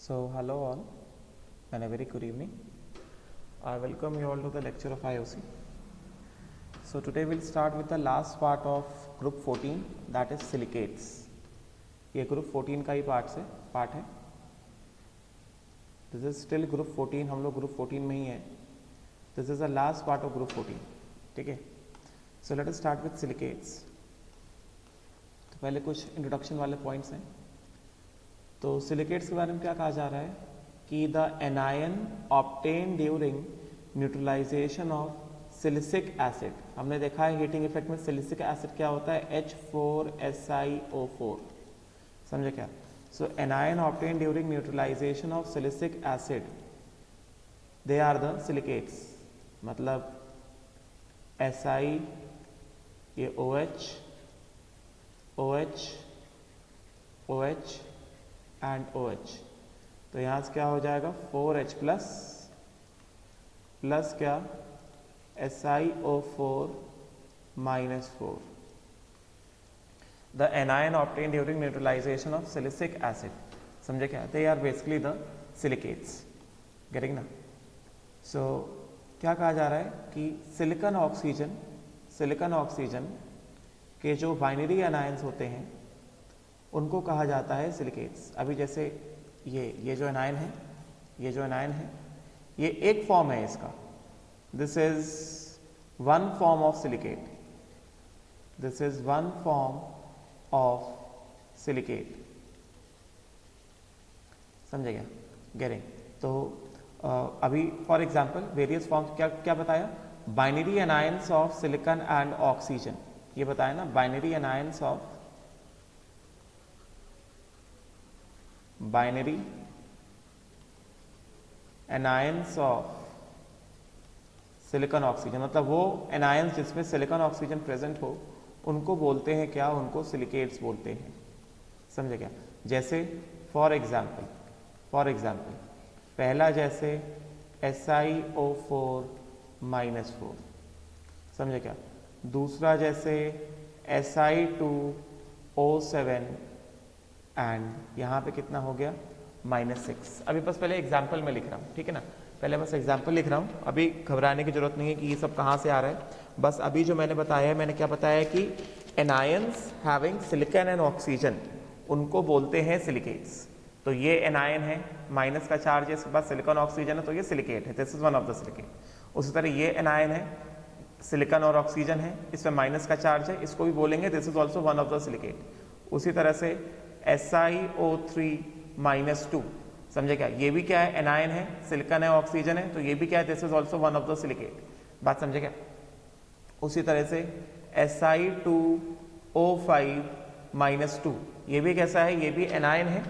So, hello all and a very good evening. I welcome you all to the lecture of IOC. So, today we'll start with the last part of group 14, that is silicates. ये group 14 का ही part है. This is still group 14, हम लोग group 14 में ही हैं. This is the last part of group 14. ठीक है. So, let us start with silicates. तो पहले कुछ introduction वाले points हैं. तो सिलिकेट्स के बारे में क्या कहा जा रहा है कि the anion obtain during neutralisation of silicic acid. हमने देखा है हीटिंग इफेक्ट में सिलिसिक एसिड क्या होता है, H4SiO4. समझे क्या? So anion obtain during neutralisation of silicic acid, they are the silicates. मतलब Si, ये OH, OH, OH and OH. तो यहाँ से क्या हो जाएगा 4H प्लस प्लस क्या SiO4 minus 4. The anion obtain during neutralisation of silicic acid. समझे क्या? They are basically the silicates. Getting ना? सो क्या कहा जा रहा है कि सिलिकॉन ऑक्सीजन के जो बाइनरी एनायंस होते हैं उनको कहा जाता है सिलिकेट्स. अभी जैसे ये जो एनायन है, ये एक फॉर्म है इसका. This is one form of silicate. This is one form of silicate. समझे क्या? गेटिंग? तो अभी फॉर एग्जांपल वेरियस फॉर्म्स क्या बताया? Binary anions of silicon and oxygen. ये बताया ना, binary anions of binary anions of silicon oxygen. मतलब वो एनायंस जिसमें सिलिकॉन ऑक्सीजन प्रेजेंट हो उनको बोलते हैं क्या? उनको सिलिकेट्स बोलते हैं. समझे क्या? जैसे फॉर एग्जाम्पल पहला जैसे SiO4 माइनस 4. समझे क्या? दूसरा जैसे Si2O7 एंड यहाँ पे कितना हो गया -6. अभी बस पहले एग्जाम्पल में लिख रहा हूँ, ठीक है ना? पहले बस एग्जाम्पल लिख रहा हूँ. अभी घबराने की जरूरत नहीं है कि ये सब कहाँ से आ रहा है. बस अभी जो मैंने बताया है, मैंने क्या बताया कि anions having silicon and oxygen उनको बोलते हैं सिलिकेट्स. तो ये एनायन है, माइनस का चार्ज है, इसके पास सिलिकॉन ऑक्सीजन है, तो ये सिलिकेट है. This is one of the silicate. उसी तरह ये एनायन है, सिलिकॉन और ऑक्सीजन है, इसमें माइनस का चार्ज है, इसको भी बोलेंगे this is also one of the silicate. उसी तरह से SiO3 माइनस 2. समझे क्या? ये भी क्या है? एनायन है, सिलिकॉन है, ऑक्सीजन है, तो ये भी क्या है? This is also one of the silicate. बात समझे क्या? उसी तरह से Si2O5 माइनस 2, ये भी कैसा है? ये भी एनायन है.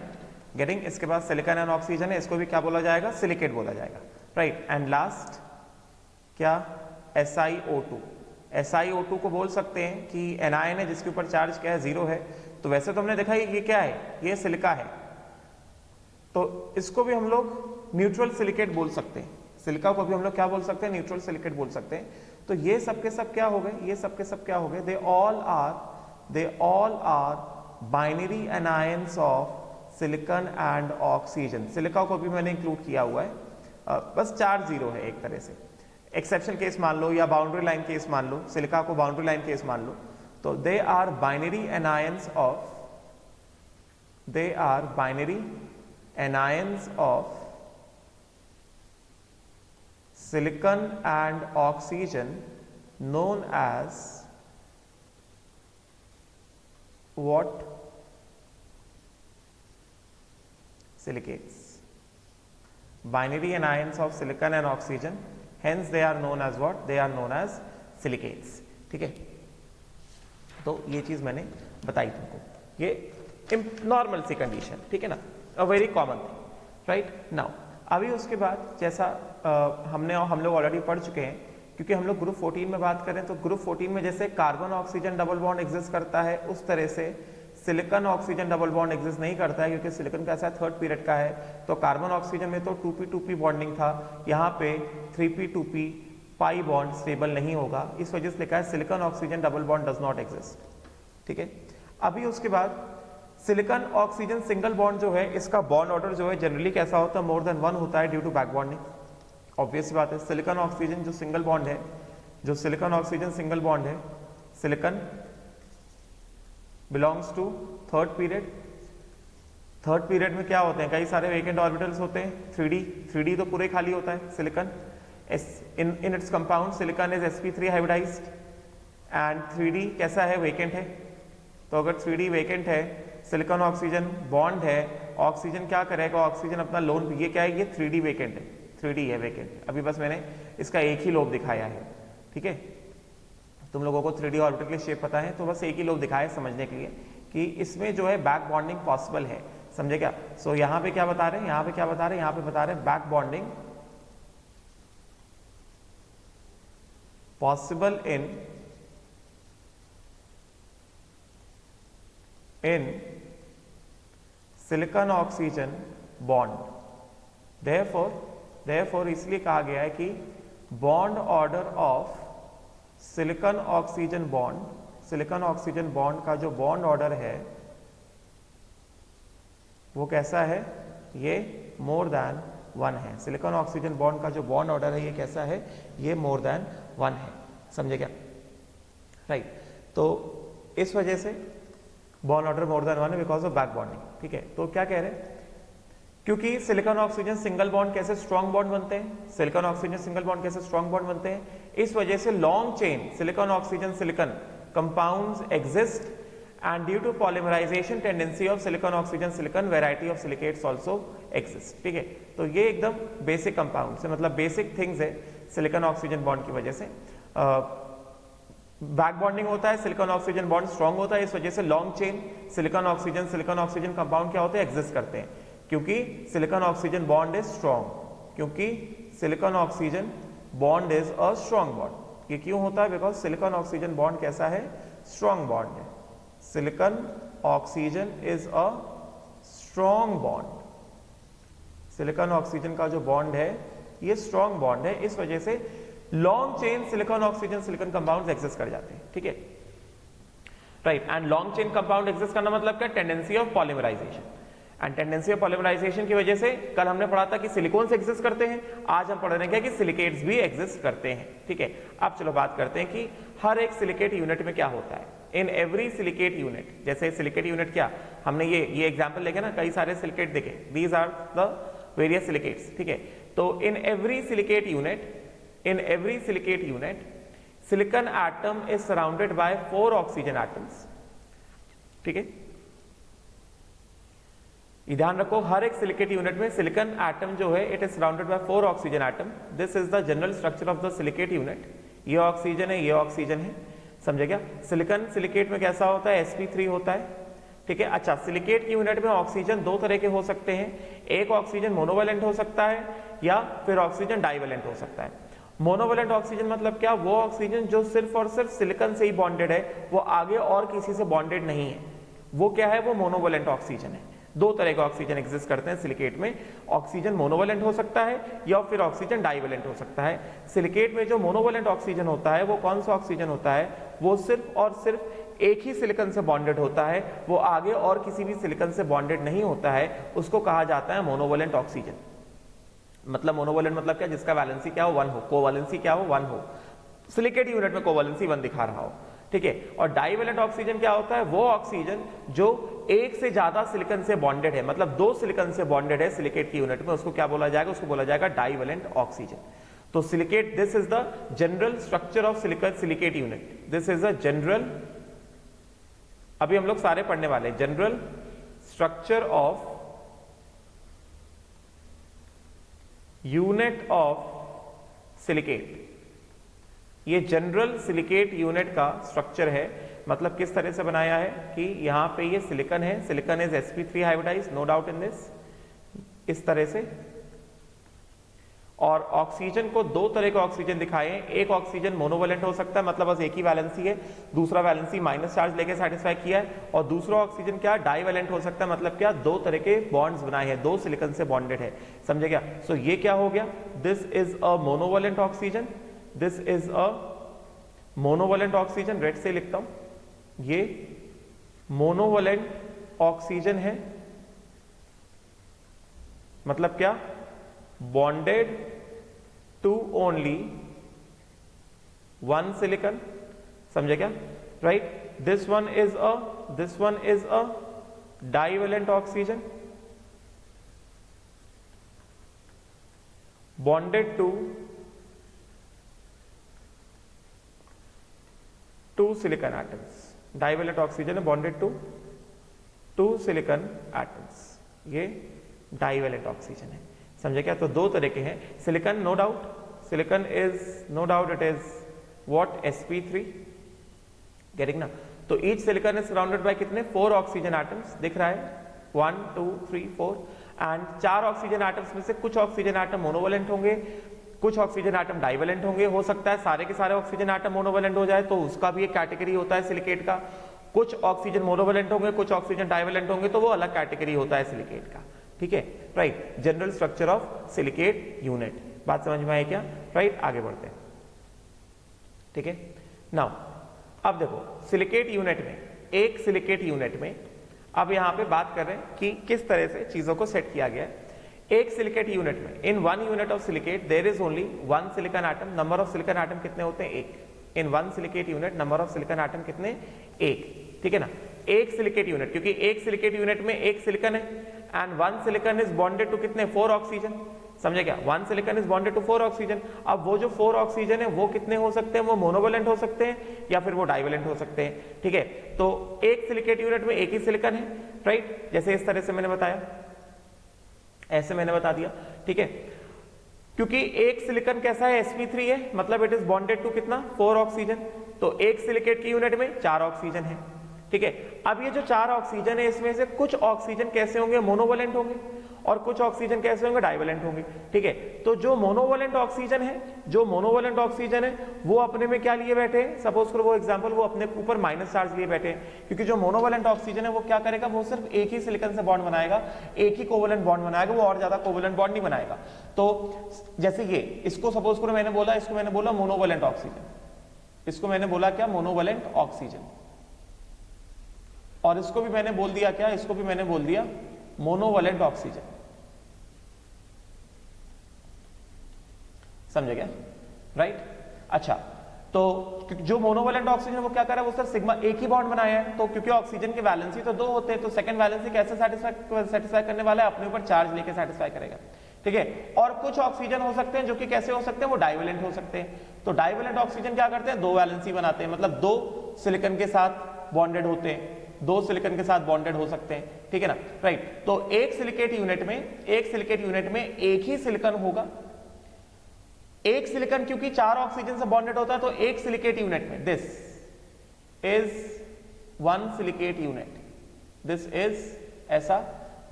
गेटिंग? इसके बाद सिलिकॉन एंड ऑक्सीजन है, इसको भी क्या बोला जाएगा? सिलिकेट बोला जाएगा. राइट. एंड लास्ट क्या? SiO2 को बोल सकते हैं कि एनायन है जिसके ऊपर चार्ज क्या है? 0 है. तो वैसे तो हमने देखा ये क्या है? ये सिलिका है, तो इसको भी हम लोग न्यूट्रल सिलिकेट बोल सकते हैं. सिलिका को भी हम लोग क्या बोल सकते हैं? न्यूट्रल सिलिकेट बोल सकते हैं. तो ये सब के सब क्या हो गए? ये सब के सब क्या हो गए? They all are binary anions of silicon and oxygen. Silica को भी मैंने इंक्लूड किया हुआ है. बस चार्ज 0 है एक तरह से. एक्सेप्शन केस मान लो या बाउंड्री लाइन केस मान लो, सिलिका को बाउंड्री लाइन केस मान लो. तो they are binary anions of silicon and oxygen known as what? Silicates. Binary anions of silicon and oxygen, hence they are known as what? They are known as silicates. ठीक है? तो ये चीज मैंने बताई तुमको. ये नॉर्मल सी कंडीशन, ठीक है ना? A very common thing. Right now अभी उसके बाद जैसा हम लोग ऑलरेडी पढ़ चुके हैं, क्योंकि हम लोग ग्रुप 14 में बात करें तो ग्रुप 14 में जैसे carbon oxygen double bond exist करता है, उस तरह से silicon oxygen double bond exist नहीं करता है, क्योंकि सिलिकॉन कैसा है? थर्ड पीरियड का है. तो कार्बन ऑक्सीजन में तो 2p2p बॉन्डिंग था, यहाँ पे 3p2p पाई बॉन्ड स्टेबल नहीं होगा. इस वजह से लिखा है silicon oxygen double bond does not exist. ठीक है? अभी उसके बाद सिलिकॉन ऑक्सीजन सिंगल बॉन्ड जो है, इसका बॉन्ड ऑर्डर जो है जनरली कैसा होता है, मोर देन 1 होता है due to back bonding. Obvious बात है, सिलिकॉन ऑक्सीजन जो सिंगल बॉन्ड है, जो सिलिकॉन ऑक्सीजन सिंगल बॉन्ड है, silicon belongs to third period. Third period में क्या होते हैं, कई सारे वेकेंट ऑर्बिटल्स होते हैं, 3D तो पूरे खाली होता है silicon. In its compound silicon is sp3 hybridized and 3D कैसा है, वेकेंट है। तो अगर 3D वेकेंट है, सिलिकॉन ऑक्सीजन बॉन्ड है, ऑक्सीजन क्या करेगा, ऑक्सीजन अपना लोन, ये क्या है, ये 3D वेकेंट है, 3D है वेकेंट। अभी बस मैंने इसका एक ही लोब दिखाया है, ठीक है। तुम लोगों को 3D ऑर्बिटल के शेप पता है, तो बस एक ही लोब दिखाया समझने के लिए कि इसमें जो है बैक बॉन्डिंग पॉसिबल है, समझे क्या। सो यहाँ पे क्या बता रहे हैं, यहाँ पे क्या बता रहे हैं, यहाँ पे बता रहे हैं back bonding possible in silicon oxygen bond. Therefore इसलिए कहा गया है कि bond order of silicon oxygen bond, silicon oxygen bond का जो बॉन्ड ऑर्डर है वो कैसा है, ये मोर देन 1 है। सिलिकॉन ऑक्सीजन बॉन्ड का जो बॉन्ड ऑर्डर है ये कैसा है, ये मोर देन 1 है, समझे क्या, राइट। तो इस वजह से बॉन्ड ऑर्डर मोर देन 1 है बिकॉज ऑफ बैक बॉन्डिंग, ठीक है। तो क्या कह रहे हैं, क्योंकि सिलिकॉन ऑक्सीजन सिंगल बॉन्ड कैसे स्ट्रॉन्ग बॉन्ड बनते हैं, सिलिकॉन ऑक्सीजन सिंगल बॉन्ड कैसे स्ट्रॉन्ग बॉन्ड बनते हैं, इस वजह से long chain silicon oxygen silicon compounds exist and due to polymerization tendency of silicon oxygen silicon variety of silicates also exist, ठीक है। तो ये एकदम बेसिक कंपाउंड से, मतलब बेसिक थिंग्स है सिलिकॉन ऑक्सीजन बॉन्ड की वजह से। बैक बॉन्डिंग होता है, सिलिकॉन ऑक्सीजन बॉन्ड स्ट्रॉन्ग होता है, इस वजह से long chain silicon oxygen compound क्या होते हैं, एग्जिस्ट करते हैं, क्योंकि silicon oxygen bond is strong, क्योंकि silicon oxygen bond is a strong bond. ये क्यों होता है, बिकॉज सिलिकॉन ऑक्सीजन बॉन्ड कैसा है, स्ट्रॉन्ग बॉन्ड है। Silicon oxygen is a strong bond, silicon oxygen का जो बॉन्ड है ये स्ट्रॉन्ग बॉन्ड है, इस वजह से long chain silicon oxygen silicon compounds exist कर जाते हैं, ठीक है, right. And long chain compound exist करना मतलब क्या, tendency of polymerization, and tendency of polymerization की वजह से कल हमने पढ़ा था कि सिलिकॉन्स एग्जिस्ट करते हैं, आज हम पढ़ रहे हैं कि सिलिकेट्स भी एग्जिस्ट करते हैं, ठीक है। अब चलो बात करते हैं कि हर एक सिलिकेट यूनिट में क्या होता है। इन एवरी सिलिकेट यूनिट, जैसे सिलिकेट यूनिट क्या, हमने ये एग्जांपल लेके ना कई सारे सिलिकेट देखे, these are the various silicates, ठीक है। तो in every silicate unit silicon atom is surrounded by 4 oxygen atoms, ठीक है। ये ध्यान रखो, हर एक सिलिकेट यूनिट में सिलिकॉन एटम जो है it is surrounded by 4 oxygen atom. This is the general structure of the silicate unit. ये ऑक्सीजन है, ये ऑक्सीजन है, समझे क्या। सिलिकॉन सिलिकेट में कैसा होता है, sp3 होता है, ठीक है। अच्छा, सिलिकेट की यूनिट में ऑक्सीजन 2 तरह के हो सकते हैं, एक ऑक्सीजन मोनोवेलेंट हो सकता है या फिर ऑक्सीजन डाइवेलेंट हो सकता है। मोनोवेलेंट ऑक्सीजन मतलब क्या, वो ऑक्सीजन जो सिर्फ और सिर्फ सिलिकॉन से ही बॉन्डेड है, वो आगे और किसी से बॉन्डेड नहीं है, वो क्या है, वो मोनोवेलेंट ऑक्सीजन है। 2 तरह के ऑक्सीजन एग्जिस्ट करते हैं सिलिकेट में, ऑक्सीजन मोनोवेलेंट हो सकता है या फिर ऑक्सीजन डाइवेलेंट हो सकता है। सिलिकेट में जो मोनोवेलेंट ऑक्सीजन होता है वो कौन सा ऑक्सीजन होता है, वो सिर्फ और सिर्फ एक ही सिलिकॉन से बॉन्डेड होता है, वो आगे और किसी भी सिलिकॉन से बॉन्डेड नहीं होता है, उसको कहा जाता है मोनोवेलेंट ऑक्सीजन। मतलब मोनोवेलेंट मतलब क्या, जिसका वैलेंसी क्या हो, 1 हो, कोवैलेंसी क्या हो, 1 हो, सिलिकेट यूनिट में कोवैलेंसी 1 दिखा रहा हो, ठीक है। और डाइवेलेंट ऑक्सीजन क्या होता है, वो ऑक्सीजन जो एक से ज्यादा सिलिकॉन से बॉन्डेड है, मतलब 2 सिलिकॉन से बॉन्डेड है सिलिकेट की यूनिट में, उसको क्या बोला जाएगा, उसको बोला जाएगा डाइवेलेंट ऑक्सीजन। तो silicate, this is the general structure of silicate unit, this is a general, अभी हम लोग सारे पढ़ने वाले, general structure of unit of silicate. ये जनरल सिलिकेट यूनिट का स्ट्रक्चर है, मतलब किस तरह से बनाया है कि यहां पे ये सिलिकॉन है, silicon is sp3 hybridized, no doubt in this, इस तरह से। और ऑक्सीजन को 2 तरह के ऑक्सीजन दिखाए, एक ऑक्सीजन मोनोवेलेंट हो सकता है, मतलब बस एक ही वैलेंसी है, दूसरा वैलेंसी माइनस चार्ज लेके सेटिस्फाई किया है, और दूसरा ऑक्सीजन क्या, डाइवेलेंट हो सकता है, मतलब क्या, 2 तरह के बॉन्ड्स बनाए हैं, 2 सिलिकॉन से बॉन्डेड है, समझे क्या। सो ये क्या हो गया, this is a monovalent oxygen, this is a monovalent oxygen, red से लिखता हूं, ये मोनोवेलेंट ऑक्सीजन है, मतलब क्या, bonded to only one silicon, समझे क्या, right. This one is a divalent oxygen bonded to two silicon atoms. Divalent oxygen bonded to two silicon atoms. ये डाइवेलेंट ऑक्सीजन है, समझे क्या। तो दो तरह के हैं silicon, no doubt, silicon is no doubt it is what, sp3, getting ना। तो each silicon is surrounded by कितने, 4 ऑक्सीजन एटम्स, दिख रहा है 1 2 3 4, एंड 4 ऑक्सीजन एटम्स में से कुछ ऑक्सीजन एटम मोनोवेलेंट होंगे, कुछ ऑक्सीजन एटम डाइवेलेंट होंगे। हो सकता है सारे के सारे ऑक्सीजन एटम मोनोवेलेंट हो जाए, तो उसका भी एक कैटेगरी होता है सिलिकेट का। कुछ ऑक्सीजन मोनोवेलेंट होंगे, कुछ ऑक्सीजन डाइवेलेंट होंगे, तो वो अलग कैटेगरी होता है सिलिकेट का, ठीक है, right. General structure of silicate unit, बात समझ में आई क्या, राइट। आगे बढ़ते हैं, ठीक है। नाउ अब देखो सिलिकेट यूनिट में, एक सिलिकेट यूनिट में अब यहां पे बात कर रहे हैं कि किस तरह से चीजों को सेट किया गया है। एक सिलिकेट यूनिट में, in 1 unit of silicate there is only 1 silicon atom. Number of silicon atom कितने होते हैं, 1। In 1 silicate unit number of silicon atom कितने, 1, ठीक है ना। एक सिलिकेट यूनिट, क्योंकि एक सिलिकेट यूनिट में एक सिलिकॉन है, and 1 silicon is bonded to कितने, 4 ऑक्सीजन, समझे क्या। 1 silicon is bonded to 4 oxygen. अब वो जो 4 ऑक्सीजन है वो कितने हो सकते हैं, वो मोनोवेलेंट हो सकते हैं या फिर वो डाइवेलेंट हो सकते हैं, ठीक है। तो एक सिलिकेट यूनिट में एक ही सिलिकॉन है, राइट, जैसे इस तरह से मैंने बताया, ऐसे मैंने बता दिया, ठीक है। क्योंकि एक सिलिकॉन कैसा है, sp3 है, मतलब इट इज बॉन्डेड टू कितना, 4 ऑक्सीजन। तो एक सिलिकेट की यूनिट में 4 ऑक्सीजन है, ठीक है। अब ये जो 4 ऑक्सीजन है, इसमें से कुछ ऑक्सीजन कैसे होंगे, मोनोवेलेंट होंगे, और कुछ ऑक्सीजन कैसे होंगे, डाइवेलेंट होंगे, ठीक है। तो जो मोनोवेलेंट ऑक्सीजन है, जो मोनोवेलेंट ऑक्सीजन है वो अपने में क्या लिए बैठे हैं, सपोज करो वो एग्जांपल, वो अपने ऊपर माइनस चार्ज लिए बैठे हैं, क्योंकि जो मोनोवेलेंट ऑक्सीजन है वो क्या करेगा, वो सिर्फ एक ही सिलिकॉन से बॉन्ड बनाएगा, एक ही कोवेलेंट बॉन्ड बनाएगा, वो और ज्यादा कोवेलेंट बॉन्ड नहीं बनाएगा। तो जैसे ये, इसको सपोज करो मैंने बोला, इसको मैंने बोला मोनोवेलेंट ऑक्सीजन, इसको मैंने बोला क्या, मोनोवेलेंट ऑक्सीजन, और इसको भी मैंने बोल दिया क्या, इसको भी मैंने बोल दिया मोनोवेलेंट ऑक्सीजन, समझे क्या, राइट। अच्छा, तो जो मोनोवेलेंट ऑक्सीजन वो क्या कर रहा है, वो सर सिग्मा एक ही बॉन्ड बनाया है, तो क्योंकि ऑक्सीजन के वैलेंसी तो 2 होते हैं, तो सेकंड वैलेंसी कैसे सेटिस्फाई करने वाला है, अपने ऊपर चार्ज लेके सेटिस्फाई करेगा, ठीक है। और कुछ ऑक्सीजन हो सकते हैं जो कि कैसे हो सकते हैं, वो डाइवेलेंट हो सकते हैं। तो डाइवेलेंट ऑक्सीजन क्या करते हैं, 2 वैलेंसी बनाते हैं, मतलब 2 सिलिकॉन के साथ बॉन्डेड होते हैं, 2 सिलिकॉन के साथ बॉन्डेड हो सकते हैं, ठीक है ना, राइट। तो एक सिलिकेट यूनिट में एक ही सिलिकॉन होगा, एक सिलिकॉन क्योंकि 4 ऑक्सीजन से बॉन्डेड होता है, तो एक सिलिकेट यूनिट में this is 1 silicate unit, this is ऐसा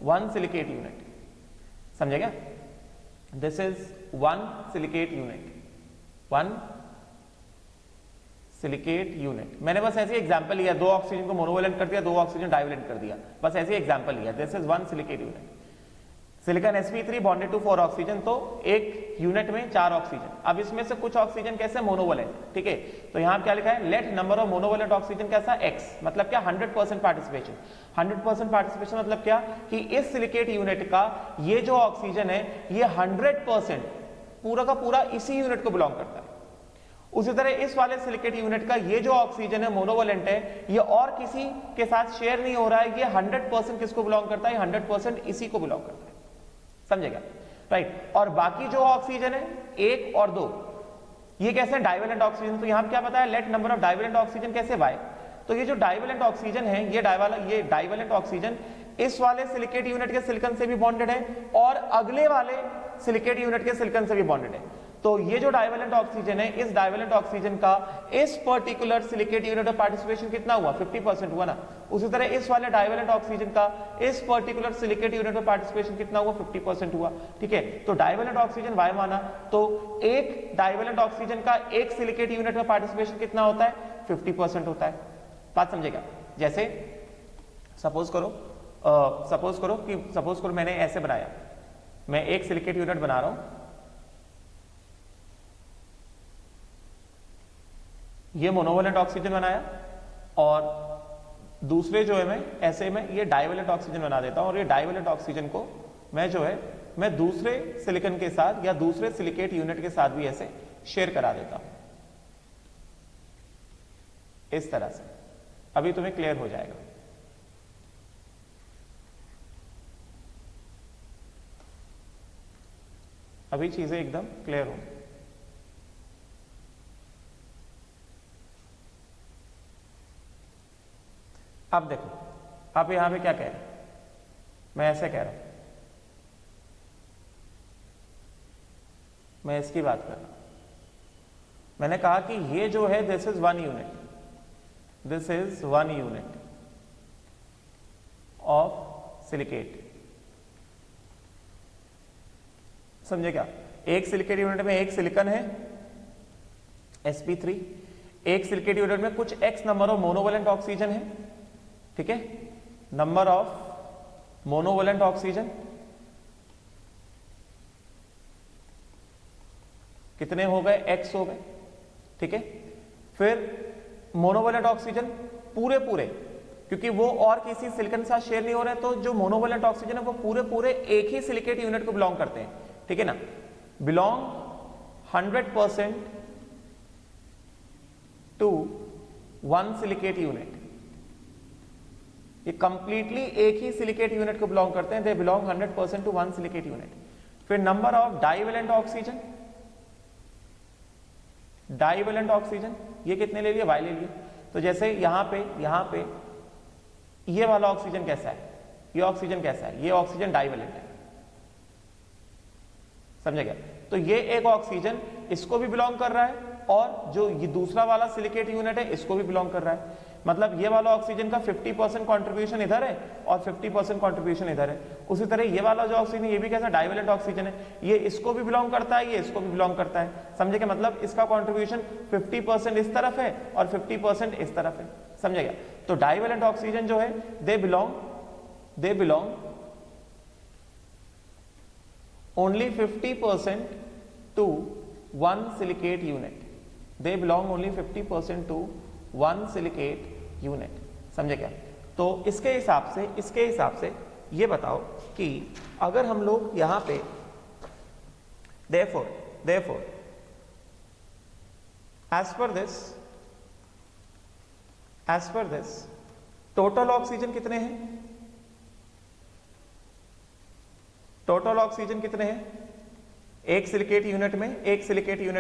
1 सिलिकेट यूनिट, समझे क्या, this is 1 silicate unit, 1 silicate unit. मैंने बस ऐसे एग्जांपल लिया, 2 ऑक्सीजन को मोनोवेलेंट कर दिया, 2 ऑक्सीजन डाइवेलेंट कर दिया, बस ऐसे एग्जांपल लिया, this is 1 silicate unit. Silicon sp3 bonded to 4 oxygen, तो एक यूनिट में 4 ऑक्सीजन। अब इसमें से कुछ ऑक्सीजन कैसे, मोनोवेलेंट, ठीक है। तो यहां क्या लिखा है, let number of monovalent oxygen कैसा, x, मतलब क्या, 100% पार्टिसिपेशन। 100% पार्टिसिपेशन मतलब क्या, कि इस सिलिकेट यूनिट का ये जो ऑक्सीजन है, ये 100% पूरा का पूरा इसी यूनिट को बिलोंग करता है। उसी तरह इस वाले सिलिकेट यूनिट का ये जो ऑक्सीजन है, मोनोवेलेंट है, ये और किसी के साथ शेयर नहीं हो रहा है, ये 100% किसको बिलोंग करता है, 100% इसी को बिलोंग करता है, समझेगा, राइट। और बाकी जो ऑक्सीजन है 1 और 2, ये कैसे डाइवेलेंट ऑक्सीजन। तो यहां क्या पता है, let number of divalent oxygen कैसे बाय। तो ये जो डाइवेलेंट ऑक्सीजन है, ये डाइवेलेंट ऑक्सीजन इस वाले सिलिकेट यूनिट के सिलिकॉन से भी बॉन्डेड है, और अगले वाले सिलिकेट यूनिट के सिलिकॉन से भी बॉन्डेड है। तो ये जो डाइवेलेंट ऑक्सीजन है, इस डाइवेलेंट ऑक्सीजन का इस पर्टिकुलर सिलिकेट यूनिट में पार्टिसिपेशन कितना हुआ, 50% हुआ ना। उसी तरह इस वाले डाइवेलेंट ऑक्सीजन का इस पर्टिकुलर सिलिकेट यूनिट में पार्टिसिपेशन कितना हुआ, 50% हुआ, ठीक है। तो डाइवेलेंट ऑक्सीजन वाई माना, तो एक डाइवेलेंट ऑक्सीजन का एक सिलिकेट यूनिट में पार्टिसिपेशन कितना होता है, 50% होता है, बात समझेगा। जैसे सपोज करो मैंने ऐसे बनाया, मैं एक सिलिकेट यूनिट बना रहा हूं, ये मोनोवेलेंट ऑक्सीजन बनाया, और दूसरे जो है मैं ऐसे में ये डाइवेलेंट ऑक्सीजन बना देता हूं और ये डाइवेलेंट ऑक्सीजन को मैं जो है मैं दूसरे सिलिकॉन के साथ या दूसरे सिलिकेट यूनिट के साथ भी ऐसे शेयर करा देता हूं इस तरह से। अभी तुम्हें क्लियर हो जाएगा। अभी चीजें एकदम क्लियर होंगी। अब देखो, आप यहां पे क्या कह रहे हैं, मैं ऐसे कह रहा हूं, मैं इसकी बात कर रहा हूं। मैंने कहा कि ये जो है this is one unit, this is one unit of silicate. समझे क्या? एक सिलिकेट यूनिट में एक सिलिकॉन है sp3, एक सिलिकेट यूनिट में कुछ x number of monovalent oxygen है, ठीक है, नंबर ऑफ मोनोवेलेंट ऑक्सीजन कितने हो गए? x हो गए, ठीक है। फिर मोनोवेलेंट ऑक्सीजन पूरे पूरे, क्योंकि वो और किसी सिलिकॉन के साथ शेयर नहीं हो रहे, तो जो मोनोवेलेंट ऑक्सीजन है वो पूरे पूरे एक ही सिलिकेट यूनिट को बिलोंग करते हैं, ठीक है ना। Belong 100% to one silicate unit, ये कंप्लीटली एक ही सिलिकेट यूनिट को बिलोंग करते हैं, they belong 100% to one silicate unit. फिर number of divalent oxygen, divalent oxygen ये कितने ले लिए? y ले लिए। तो जैसे यहां पे ये वाला ऑक्सीजन कैसा है, ये ऑक्सीजन कैसा है, ये ऑक्सीजन डाइवेलेंट है, समझे क्या? तो ये एक ऑक्सीजन इसको भी बिलोंग कर रहा है और जो ये दूसरा वाला सिलिकेट यूनिट है इसको भी बिलोंग कर रहा है। मतलब ये वाला ऑक्सीजन का 50% कंट्रीब्यूशन इधर है और 50% कंट्रीब्यूशन इधर है। उसी तरह ये वाला जो ऑक्सीजन है ये भी कैसा डाइवेलेंट ऑक्सीजन है, ये इसको भी बिलोंग करता है, ये इसको भी बिलोंग करता है, समझे क्या? मतलब इसका कंट्रीब्यूशन 50% इस तरफ है और 50% इस तरफ है, समझे क्या? तो डाइवेलेंट ऑक्सीजन जो है they belong only 50% to one silicate unit, they belong only 50% to one silicate unit, समझे क्या? तो इसके हिसाब से ये बताओ कि अगर हम लोग यहां पे therefore as per this total oxygen कितने हैं? टोटल ऑक्सीजन कितने हैं एक सिलिकेट यूनिट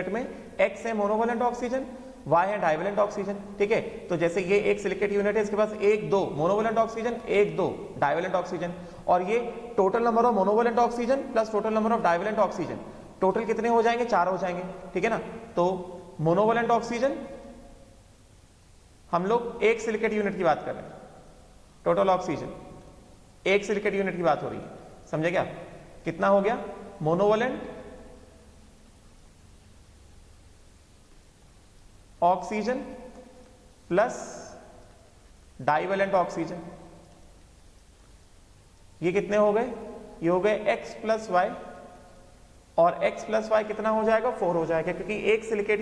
में? x है मोनोवेलेंट ऑक्सीजन, y है डाइवेलेंट ऑक्सीजन, ठीक है। तो जैसे ये एक सिलिकेट यूनिट है, इसके पास 1-2 मोनोवेलेंट ऑक्सीजन, 1-2 डाइवेलेंट ऑक्सीजन, और ये total number of monovalent oxygen plus total number of divalent oxygen, total कितने हो जाएंगे? 4 हो जाएंगे, ठीक है ना। तो मोनोवेलेंट ऑक्सीजन हम लोग एक सिलिकेट यूनिट की बात कर रहे हैं, टोटल ऑक्सीजन एक सिलिकेट यूनिट की बात हो रही है, समझे क्या? कितना हो गया? Monovalent oxygen plus divalent oxygen, ये कितने हो गए? ये हो गए x प्लस वाई, और x प्लस वाई कितना हो जाएगा? 4 हो जाएगा, क्योंकि एक सिलिकेट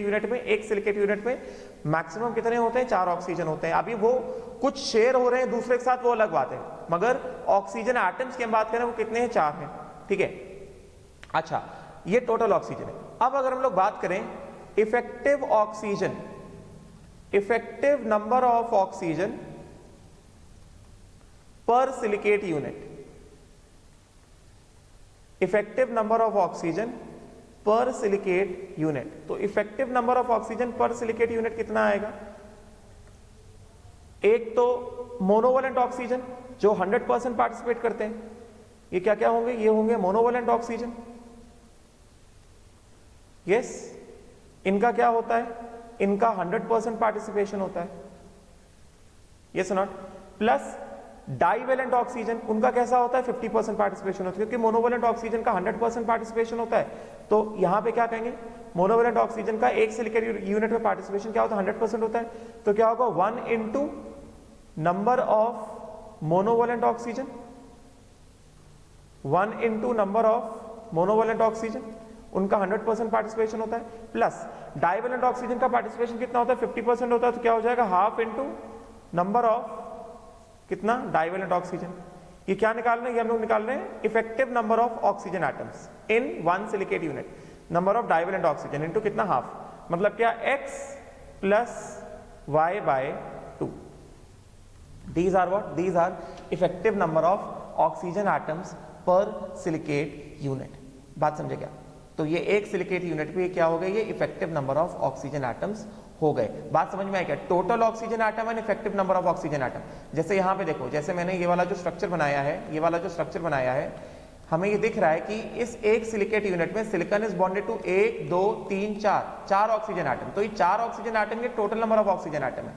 यूनिट में मैक्सिमम कितने होते हैं? 4 ऑक्सीजन होते हैं। अभी वो कुछ शेयर हो रहे हैं दूसरे के साथ, वो अलग बात है, मगर ऑक्सीजन एटम्स की हम बात करें वो कितने हैं? 4 हैं, ठीक है। अच्छा, ये टोटल ऑक्सीजन है। अब अगर हम लोग बात करें effective oxygen, effective number of oxygen per silicate unit, effective number of oxygen per silicate unit, तो effective number of oxygen per silicate unit कितना आएगा? एक तो मोनोवेलेंट ऑक्सीजन जो 100% पार्टिसिपेट करते हैं, ये क्या क्या होंगे? ये होंगे मोनोवेलेंट ऑक्सीजन, यस, इनका क्या होता है? इनका 100% पार्टिसिपेशन होता है, yes not. Plus divalent oxygen, उनका कैसा होता है? 50% पार्टिसिपेशन होता है, क्योंकि मोनोवेलेंट ऑक्सीजन का 100% पार्टिसिपेशन होता है। तो यहां पे क्या कहेंगे? मोनोवेलेंट ऑक्सीजन का एक सिलिकेट यूनिट में पार्टिसिपेशन क्या होता है? 100% होता है। तो क्या होगा? 1 into number of monovalent oxygen, 1 into number of monovalent oxygen, उनका 100% पार्टिसिपेशन होता है। प्लस डाइवेलेंट ऑक्सीजन का पार्टिसिपेशन कितना होता है? 50% होता है। तो क्या हो जाएगा? हाफ इंटू नंबर ऑफ कितना डाइवेलेंट ऑक्सीजन। ये क्या निकाल रहे हैं, ये हम लोग निकाल रहे हैं effective number of oxygen atoms in one silicate unit, number of divalent oxygen into कितना हाफ, मतलब क्या x plus y by 2। These are what, these are effective number of oxygen atoms per silicate unit. बात समझे क्या? तो ये एक silicate unit पे क्या हो गए, ये effective number of oxygen atoms हो गए। बात समझ में आई क्या? Total oxygen atom and effective number of oxygen atom. जैसे यहाँ पे देखो, जैसे मैंने ये वाला जो स्ट्रक्चर बनाया है, ये वाला जो स्ट्रक्चर बनाया है, हमें ये दिख रहा है कि इस एक सिलिकेट यूनिट में silicon is bonded to 1 2 3 4 oxygen atom. तो ये 4 ऑक्सीजन एटम के total number of oxygen atom है।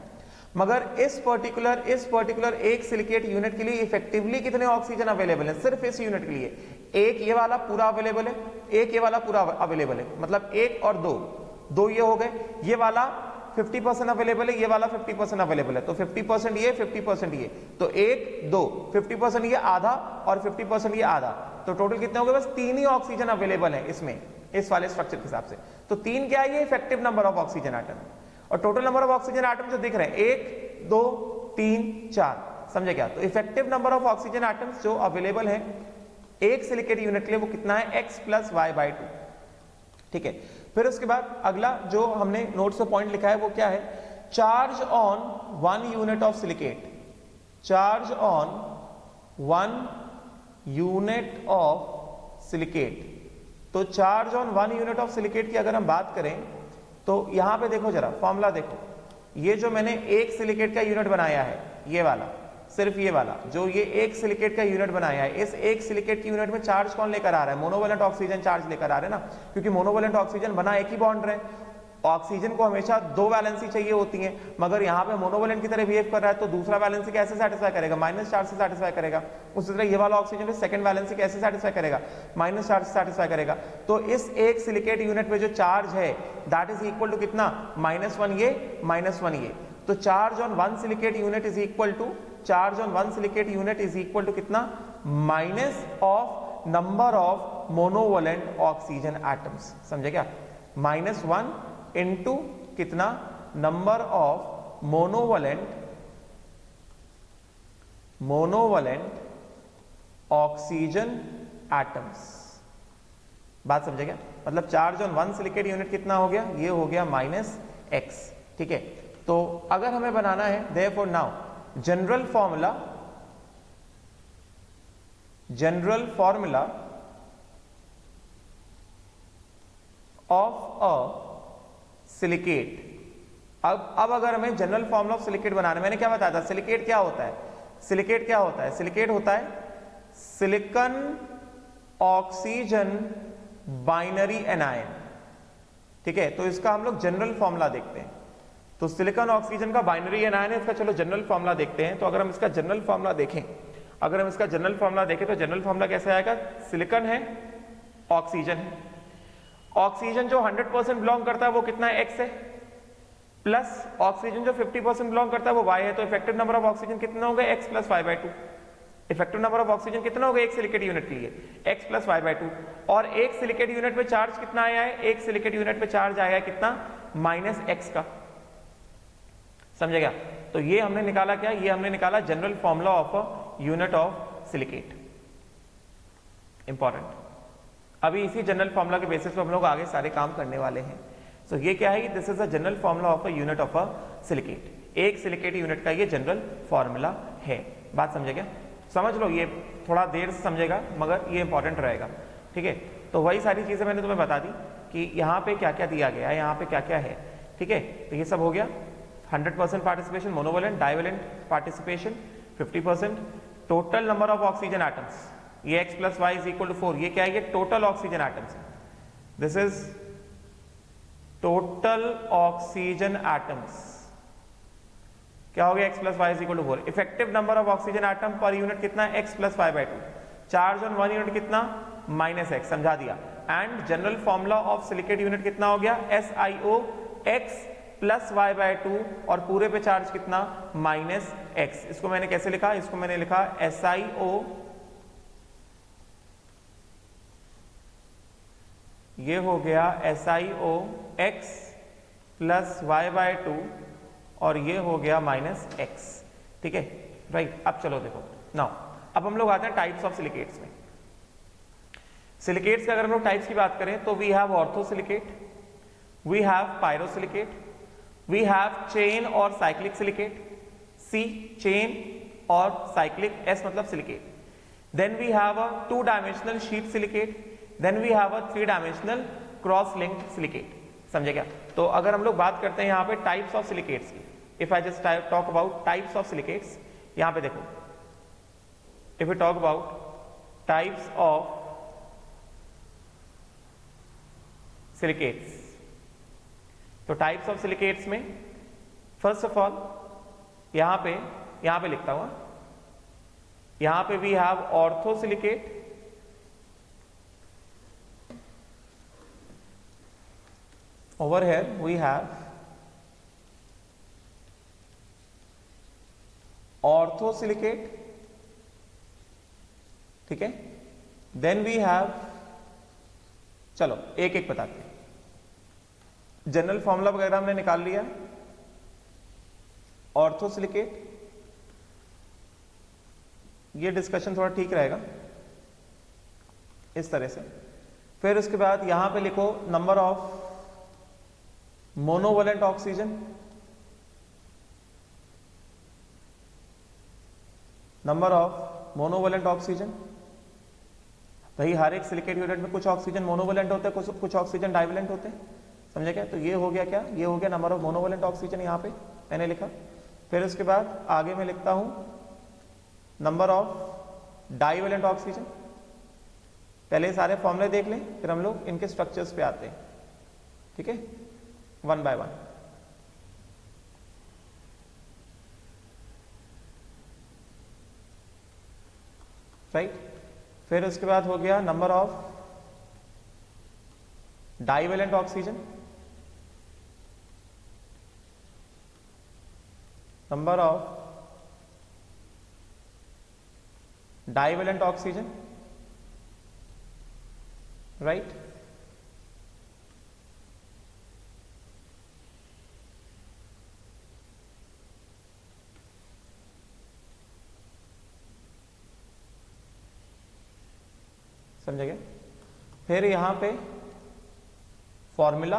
मगर इस पर्टिकुलर एक सिलिकेट यूनिट के लिए इफेक्टिवली कितने ऑक्सीजन अवेलेबल है, सिर्फ इस यूनिट के लिए एक ये वाला पूरा अवेलेबल है, एक ये वाला पूरा अवेलेबल है, मतलब एक और दो ये हो गए, ये वाला 50% अवेलेबल है, ये वाला 50% अवेलेबल है, तो 50% ये 50% ये, तो एक दो 50% ये आधा और 50% ये आधा, तो टोटल कितने हो गए, बस 3 ही ऑक्सीजन अवेलेबल है इसमें, इस वाले स्ट्रक्चर के हिसाब से। तो 3 क्या है, ये effective number of oxygen atom, और total number of oxygen atom जो दिख रहे हैं 1 2 3 4, समझे क्या? तो effective number of oxygen atoms जो अवेलेबल है एक सिलिकेट यूनिट के लिए वो कितना है, x प्लस वाई बाई 2। ठीक है, फिर उसके बाद अगला जो हमने नोट्स में पॉइंट लिखा है वो क्या है, charge on 1 unit of silicate, charge on 1 unit of silicate. तो charge on 1 unit of silicate की अगर हम बात करें तो यहां पे देखो जरा फॉर्मूला देखो, ये जो मैंने एक सिलिकेट का यूनिट बनाया है, ये वाला, सिर्फ ये वाला जो ये एक सिलिकेट का यूनिट बनाया है, इस एक सिलिकेट की यूनिट में चार्ज कौन लेकर आ रहा है, मोनोवेलेंट ऑक्सीजन चार्ज लेकर आ रहे हैं ना, क्योंकि मोनोवेलेंट ऑक्सीजन बना एक ही बॉन्ड रहे, ऑक्सीजन को हमेशा 2 वैलेंसी चाहिए होती है, मगर यहाँ पे मोनोवेलेंट की तरह बिहेव कर रहा है, तो दूसरा वैलेंसी कैसे सेटिस्फाई करेगा, -4 से सेटिस्फाई करेगा। उसी तरह ये वाला ऑक्सीजन सेकंड वैलेंसी कैसे सेटिस्फाई करेगा, -4 से सेटिस्फाई करेगा। तो इस एक सिलिकेट यूनिट में जो चार्ज है दैट इज इक्वल टू कितना, -1 ये -1 ये। तो charge on 1 silicate unit is equal to, charge on 1 silicate unit is equal to कितना, minus of number of monovalent oxygen atoms. समझे क्या? -1 इंटू कितना, number of monovalent oxygen atoms. बात समझे क्या? मतलब चार्ज ऑन 1 सिलिकेट यूनिट कितना हो गया, ये हो गया -x। ठीक है, तो अगर हमें बनाना है therefore now general formula of a silicate. अब अगर हमें जनरल फॉर्मूला ऑफ सिलिकेट बनाना, मैंने क्या बताया था, सिलिकेट क्या होता है, सिलिकेट क्या होता है, सिलिकेट होता है सिलिकॉन ऑक्सीजन बाइनरी एनायन। ठीक है, तो इसका हम लोग जनरल फॉर्मूला देखते हैं। तो सिलिकॉन ऑक्सीजन का बाइनरी एनायन है, इसका चलो जनरल फॉर्मूला देखते हैं। तो अगर हम इसका जनरल फॉर्मूला देखें, तो जनरल फॉर्मूला कैसे आएगा, सिलिकॉन है, ऑक्सीजन है, ऑक्सीजन जो 100% बिलोंग करता है वो कितना है, x है, प्लस ऑक्सीजन जो 50% बिलोंग करता है वो y है। तो इफेक्टिव नंबर ऑफ ऑक्सीजन कितना होगा, x plus y by 2। Effective number of oxygen कितना होगा एक सिलिकेट यूनिट के लिए, x प्लस y बाई 2। और एक सिलिकेट यूनिट में चार्ज कितना आया है, एक सिलिकेट यूनिट में चार्ज आया है कितना, -x का। समझेगा? तो ये हमने निकाला क्या, ये हमने निकाला general formula of a unit of silicate. Important, अभी इसी जनरल फॉर्मूला के बेसिस पे हम लोग आगे सारे काम करने वाले हैं। सो ये क्या है, this is a general formula of a unit of a silicate. एक सिलिकेट यूनिट का ये जनरल फॉर्मूला है। बात समझे क्या? समझ लो, ये थोड़ा देर से समझेगा मगर ये इंपॉर्टेंट रहेगा। ठीक है, तो वही सारी चीजें मैंने तुम्हें बता दी कि यहाँ पे क्या क्या दिया गया है, यहाँ पे क्या क्या है। ठीक है, तो ये सब हो गया। 100% participation, monovalent divalent participation 50%, total number of oxygen atoms, ये x plus y is equal to 4, ये क्या है, ये total oxygen atoms. This is total oxygen atoms, क्या हो गया, x plus y is equal to 4। Effective number of oxygen atom per unit कितना है, x plus y by 2। Charge on 1 unit कितना, -x, समझा दिया। And general formula of silicate unit कितना हो गया, SiO x plus y by 2, और पूरे पे चार्ज कितना, -x। इसको मैंने कैसे लिखा, इसको मैंने लिखा SiO, ये हो गया SiO x plus y by 2, और ये हो गया -x। ठीक है, राइट। अब चलो देखो नाउ, अब हम लोग आते हैं टाइप्स ऑफ सिलिकेट्स में। सिलिकेट्स के अगर हम लोग टाइप्स की बात करें तो we have orthosilicate, we have pyrosilicate, we have chain और साइक्लिक सिलिकेट, सी चेन और साइक्लिक, एस मतलब silicate. Then we have a 2 dimensional sheet silicate, then we have a 3 dimensional cross linked silicate. समझे क्या? तो अगर हम लोग बात करते हैं यहाँ पे टाइप्स ऑफ सिलिकेट्स की, if I just talk about types of silicates, यहाँ पे देखो, if you talk about types of silicates, तो टाइप्स ऑफ सिलिकेट्स में फर्स्ट ऑफ ऑल यहाँ पे लिखता हुआ, यहाँ पे we have orthosilicate, over here we have orthosilicate, ठीक है। देन वी हैव, चलो एक एक बताते हैं। जनरल फॉर्मूला वगैरह हमने निकाल लिया। ऑर्थोसिलिकेट, ये डिस्कशन थोड़ा ठीक रहेगा इस तरह से। फिर उसके बाद यहां पे लिखो number of monovalent oxygen, number of monovalent oxygen. भाई हर एक सिलिकेट यूनिट में कुछ ऑक्सीजन मोनोवैलेंट होते हैं, कुछ ऑक्सीजन डाइवैलेंट होते हैं, समझे क्या? तो ये हो गया क्या, ये हो गया नंबर ऑफ मोनोवैलेंट ऑक्सीजन, यहाँ पे मैंने लिखा। फिर उसके बाद आगे मैं लिखता हूं नंबर ऑफ डाइवैलेंट ऑक्सीजन। पहले सारे फॉर्मूले देख लें, फिर हम लोग इनके स्ट्रक्चर्स पे आते हैं, ठीक है, वन बाय वन। राइट। फिर उसके बाद हो गया number of divalent oxygen, number of divalent oxygen, right. समझ गए? फिर यहां पे formula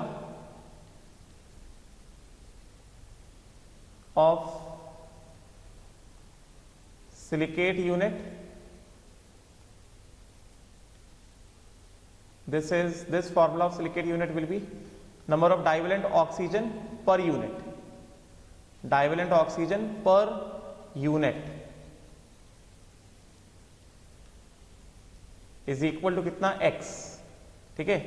of silicate unit, this formula of silicate unit will be number of divalent oxygen per unit, divalent oxygen per unit is equal to कितना x, ठीक है।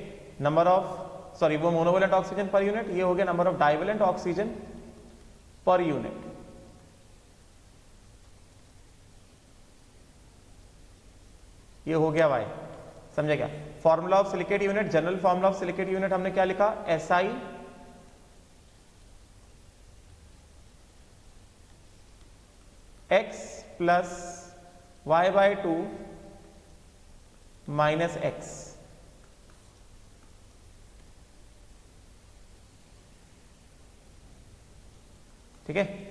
Number of, sorry वो monovalent oxygen per unit, ये हो गया number of divalent oxygen per unit. ये हो गया y, समझे क्या? Formula of silicate unit, general formula of silicate unit हमने क्या लिखा, SI x plus y/2 minus x, ठीक है।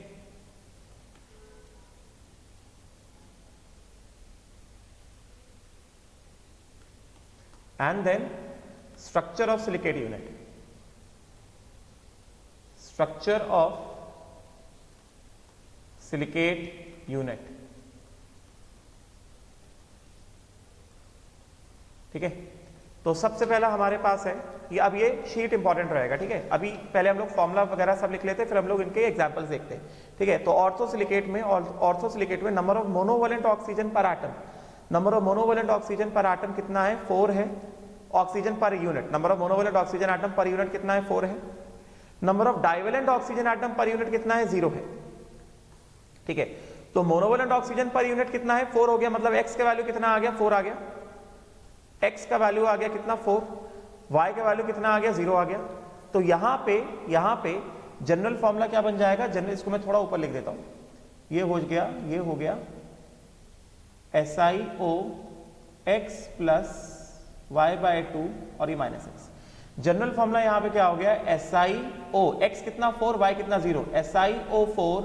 and then structure of silicate unit, structure of silicate unit, ठीक है। तो सबसे पहला हमारे पास है ये, अब ये शीट इंपॉर्टेंट रहेगा, ठीक है। अभी पहले हम लोग फॉर्मूला वगैरह सब लिख लेते हैं, फिर हम लोग इनके एग्जांपल्स देखते हैं, ठीक है। तो ऑर्थोसिलिकेट में नंबर ऑफ मोनोवैलेंट ऑक्सीजन पर atom, number of monovalent oxygen पर एटम कितना है, 4 है। Oxygen per unit, number of monovalent oxygen atom per unit कितना है, 4 है। Number of divalent oxygen atom per unit कितना है, 0 है, ठीक है। तो मोनोवैलेंट ऑक्सीजन पर यूनिट कितना है, 4 हो गया, मतलब x का वैल्यू कितना आ गया, 4 आ गया। x का वैल्यू आ गया कितना, 4। y का वैल्यू कितना आ गया, 0 आ गया। तो यहां पे जनरल फॉर्मूला क्या बन जाएगा, जनरल, इसको मैं थोड़ा ऊपर लिख देता हूं, ये हो गया SiO x प्लस y/2 और ये माइनस x। जनरल फॉर्मूला यहां पे क्या हो गया, SiO, x कितना 4, y कितना 0, SiO4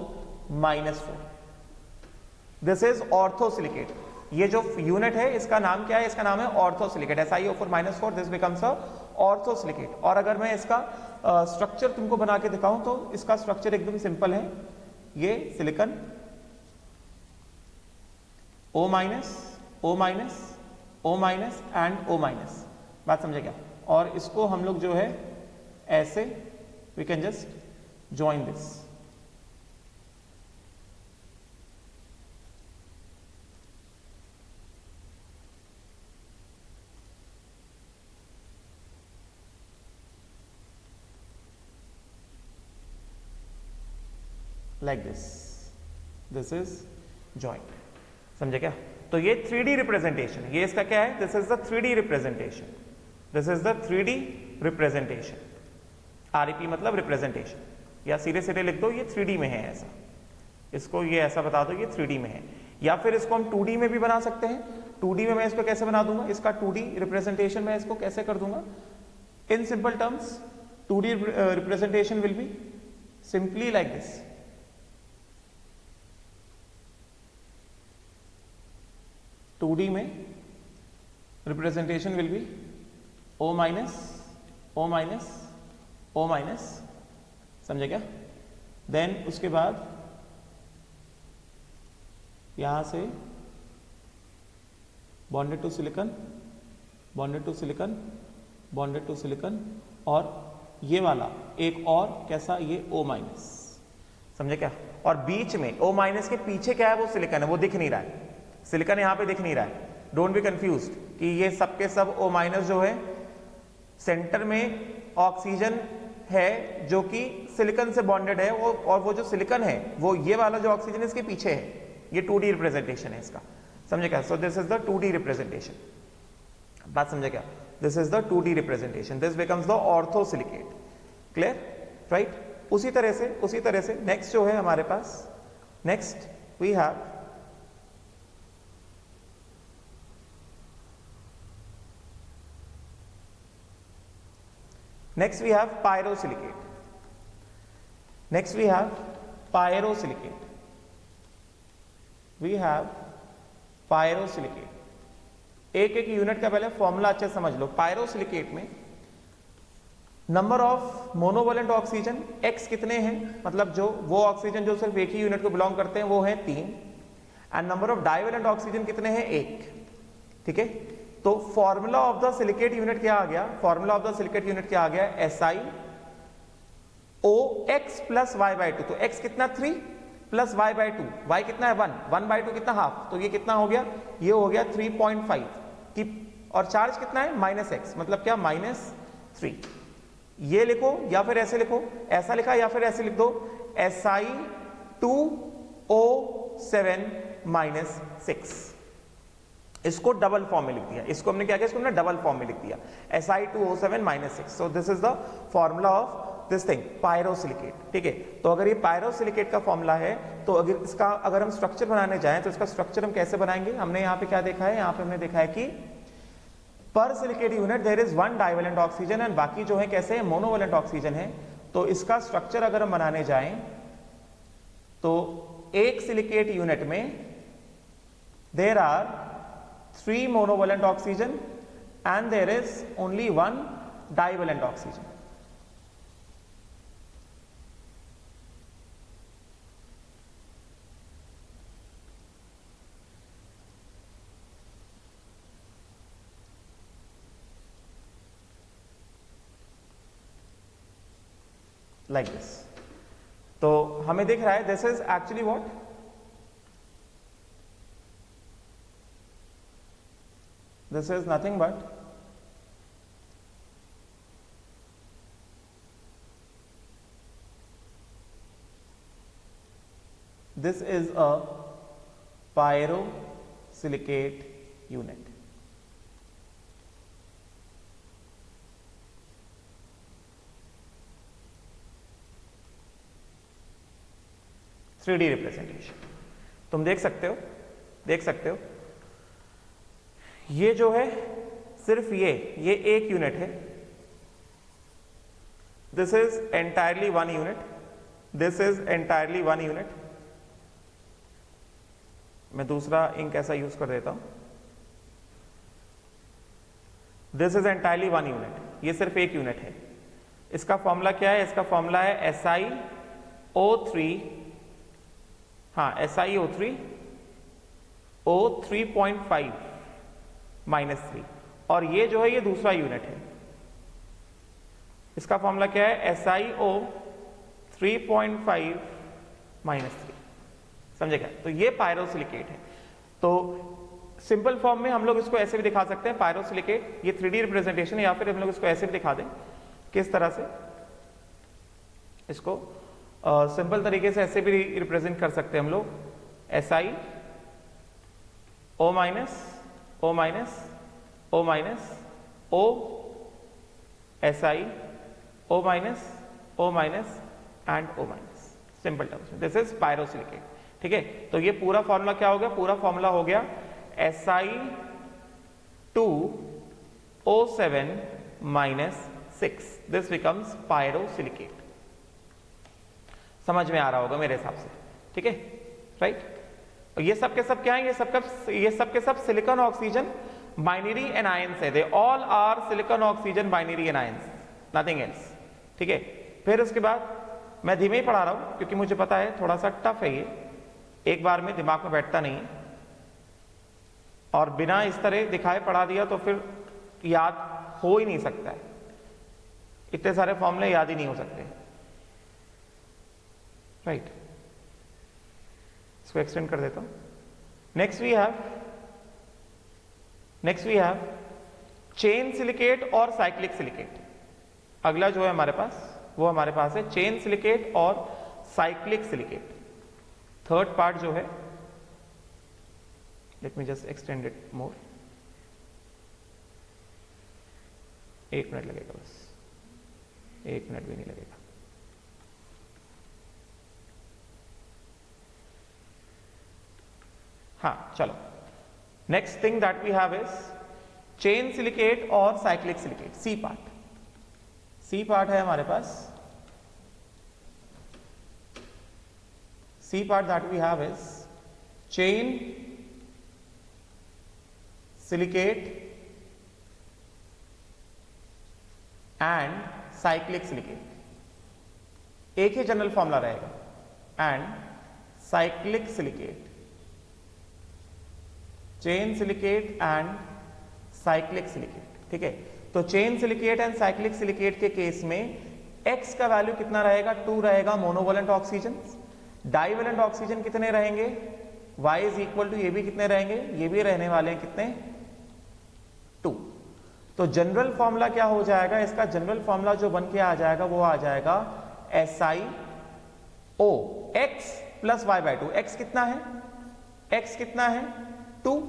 -4, दिस इज ऑर्थोसिलिकेट। ये जो यूनिट है इसका नाम क्या है? इसका नाम है orthosilicate. SiO4 -4 this becomes a orthosilicate. और अगर मैं इसका स्ट्रक्चर तुमको बना के दिखाऊं तो इसका स्ट्रक्चर एकदम सिंपल है। ये silicon O-, O-, O- and O-। बात समझे क्या? और इसको हम लोग जो है ऐसे we can just join this. Like this is joint. समझे क्या? तो ये 3D रिप्रेजेंटेशन, ये इसका क्या है? This is the 3D representation. This is the 3D representation. REP मतलब रिप्रेजेंटेशन, या सीधे सीधे लिख दो ये 3D में है ऐसा। इसको ये ऐसा बता दो ये 3D में है। या फिर इसको हम 2D में भी बना सकते हैं। 2D में मैं इसको कैसे बना दूंगा? इसका 2D रिप्रेजेंटेशन मैं इसको कैसे कर दूंगा? In simple terms 2D representation will be simply like this. Two D में representation will be O-, O-, O-। समझे क्या? देन उसके बाद यहां से bonded to silicon, bonded to silicon, bonded to silicon, और ये वाला एक और कैसा? ये O-। समझे क्या? और बीच में O- के पीछे क्या है? वो सिलिकॉन है, वो दिख नहीं रहा है। सिलिकॉन यहां पे दिख नहीं रहा है। डोंट बी कंफ्यूज्ड कि ये सब के सब O- जो है सेंटर में ऑक्सीजन है जो कि सिलिकॉन से बॉन्डेड है, वो, और वो जो सिलिकॉन है वो ये वाला जो ऑक्सीजन है इसके पीछे है। ये 2D रिप्रेजेंटेशन है इसका। समझे क्या? So this is the 2D representation. बात समझे क्या? This is the 2D representation. This becomes the orthosilicate. Clear? Right? उसी तरह से नेक्स्ट जो है हमारे पास, next we have next we have pyrosilicate. Next we have pyrosilicate. We have pyrosilicate. एक एक यूनिट का पहले फॉर्मूला अच्छे समझ लो। पायरोसिलिकेट में number of monovalent oxygen x कितने हैं? मतलब जो वो ऑक्सीजन जो सिर्फ एक ही यूनिट को बिलोंग करते हैं वो है 3, and number of divalent oxygen कितने हैं? 1। ठीक है? तो formula of the silicate unit क्या आ गया? Formula of the silicate unit क्या आ गया? SiOX plus y/2। तो x कितना? 3 प्लस y/2। y कितना है? 1। 1/2 कितना? हाफ। तो ये कितना हो गया? ये हो गया 3.5 की। और चार्ज कितना है? -x, मतलब क्या? -3। ये लिखो या फिर ऐसे लिखो, ऐसा लिखा या फिर ऐसे लिख दो, Si2O7 -6। इसको डबल फॉर्म में लिख दिया। इसको हमने क्या किया? इसको हमने डबल फॉर्म में लिख दिया, Si2O7 -6। So this is the formula of this thing, pyrosilicate. ठीक है? तो अगर ये पायरोसिलिकेट का फॉर्मूला है तो अगर हम स्ट्रक्चर बनाने जाएं तो इसका स्ट्रक्चर हम कैसे बनाएंगे? हमने यहाँ पे क्या देखा है? यहाँ पे हमने देखा है कि per silicate unit there is 1 divalent oxygen, and बाकी जो है कैसे? मोनोवेलेंट ऑक्सीजन है। तो इसका स्ट्रक्चर अगर हम बनाने जाएं तो एक सिलिकेट यूनिट में there are 3 monovalent oxygen and there is only 1 divalent oxygen. Like this. तो हमें दिख रहा है this is actually what? This is nothing but this is a pyrosilicate unit. Three D representation तुम देख सकते हो। ये जो है सिर्फ ये एक यूनिट है। This is entirely 1 unit, this is entirely 1 unit. मैं दूसरा इंक ऐसा यूज कर देता हूं। दिस इज एंटायरली 1 यूनिट, ये सिर्फ एक यूनिट है। इसका फॉर्मूला क्या है? इसका फॉर्मूला है SiO3, हाँ SiO3 O3.5 -3, और ये जो है ये दूसरा यूनिट है। इसका फॉर्मूला क्या है? SiO 3.5 -3, समझे क्या? तो ये पायरोसिलिकेट है। तो सिंपल फॉर्म में हम लोग इसको ऐसे भी दिखा सकते हैं, पायरोसिलिकेट, ये 3D रिप्रेजेंटेशन है, या फिर हम लोग इसको ऐसे भी दिखा दें। किस तरह से इसको सिंपल तरीके से ऐसे भी रिप्रेजेंट कर सकते हैं हम लोग, SiO minus O minus O minus O, SiO minus O minus and O minus, simple terms में दिस इज पायरोसिलिकेट। ठीक है, तो ये पूरा फॉर्मूला क्या हो गया? पूरा फॉर्मूला हो गया Si2O7 -6, दिस बिकम्स पायरोसिलिकेट। समझ में आ रहा होगा मेरे हिसाब से, ठीक है, राइट। ये सब के सब क्या है? ये सब के सब सिलिकॉन ऑक्सीजन बाइनरी एनायंस है। They all are silicon oxygen binary anions, nothing else. ठीक है, फिर उसके बाद मैं धीमे ही पढ़ा रहा हूं क्योंकि मुझे पता है थोड़ा सा टफ है ये, एक बार में दिमाग में बैठता नहीं है, और बिना इस तरह दिखाए पढ़ा दिया तो फिर याद हो ही नहीं सकता है, इतने सारे फॉर्मूले याद ही नहीं हो सकते, राइट। इसको एक्सटेंड कर देता हूं। Next we have chain silicate और साइक्लिक सिलिकेट। अगला जो है हमारे पास वो हमारे पास है चेन सिलिकेट और साइक्लिक सिलिकेट। थर्ड पार्ट जो है, let me just extend it more, 1 minute लगेगा बस, 1 मिनट भी नहीं लगेगा। हाँ चलो, next thing that we have is chain silicate और साइक्लिक सिलिकेट। सी पार्ट है हमारे पास। C part that we have is chain silicate and cyclic silicate, एक ही जनरल फॉर्मूला रहेगा। And cyclic silicate, chain silicate and cyclic silicate. ठीक है, तो chain silicate and cyclic silicate के केस में x का वैल्यू कितना रहेगा? 2 रहेगा मोनोवैलेंट ऑक्सीजन। डाइवैलेंट ऑक्सीजन कितने रहेंगे? y इज इक्वल टू, ये भी कितने रहेंगे? ये भी रहने वाले हैं कितने? 2। तो जनरल फॉर्मूला क्या हो जाएगा? इसका जनरल फॉर्मूला जो बन के आ जाएगा वो आ जाएगा SiO x plus y/2। x कितना है? x कितना है? 2,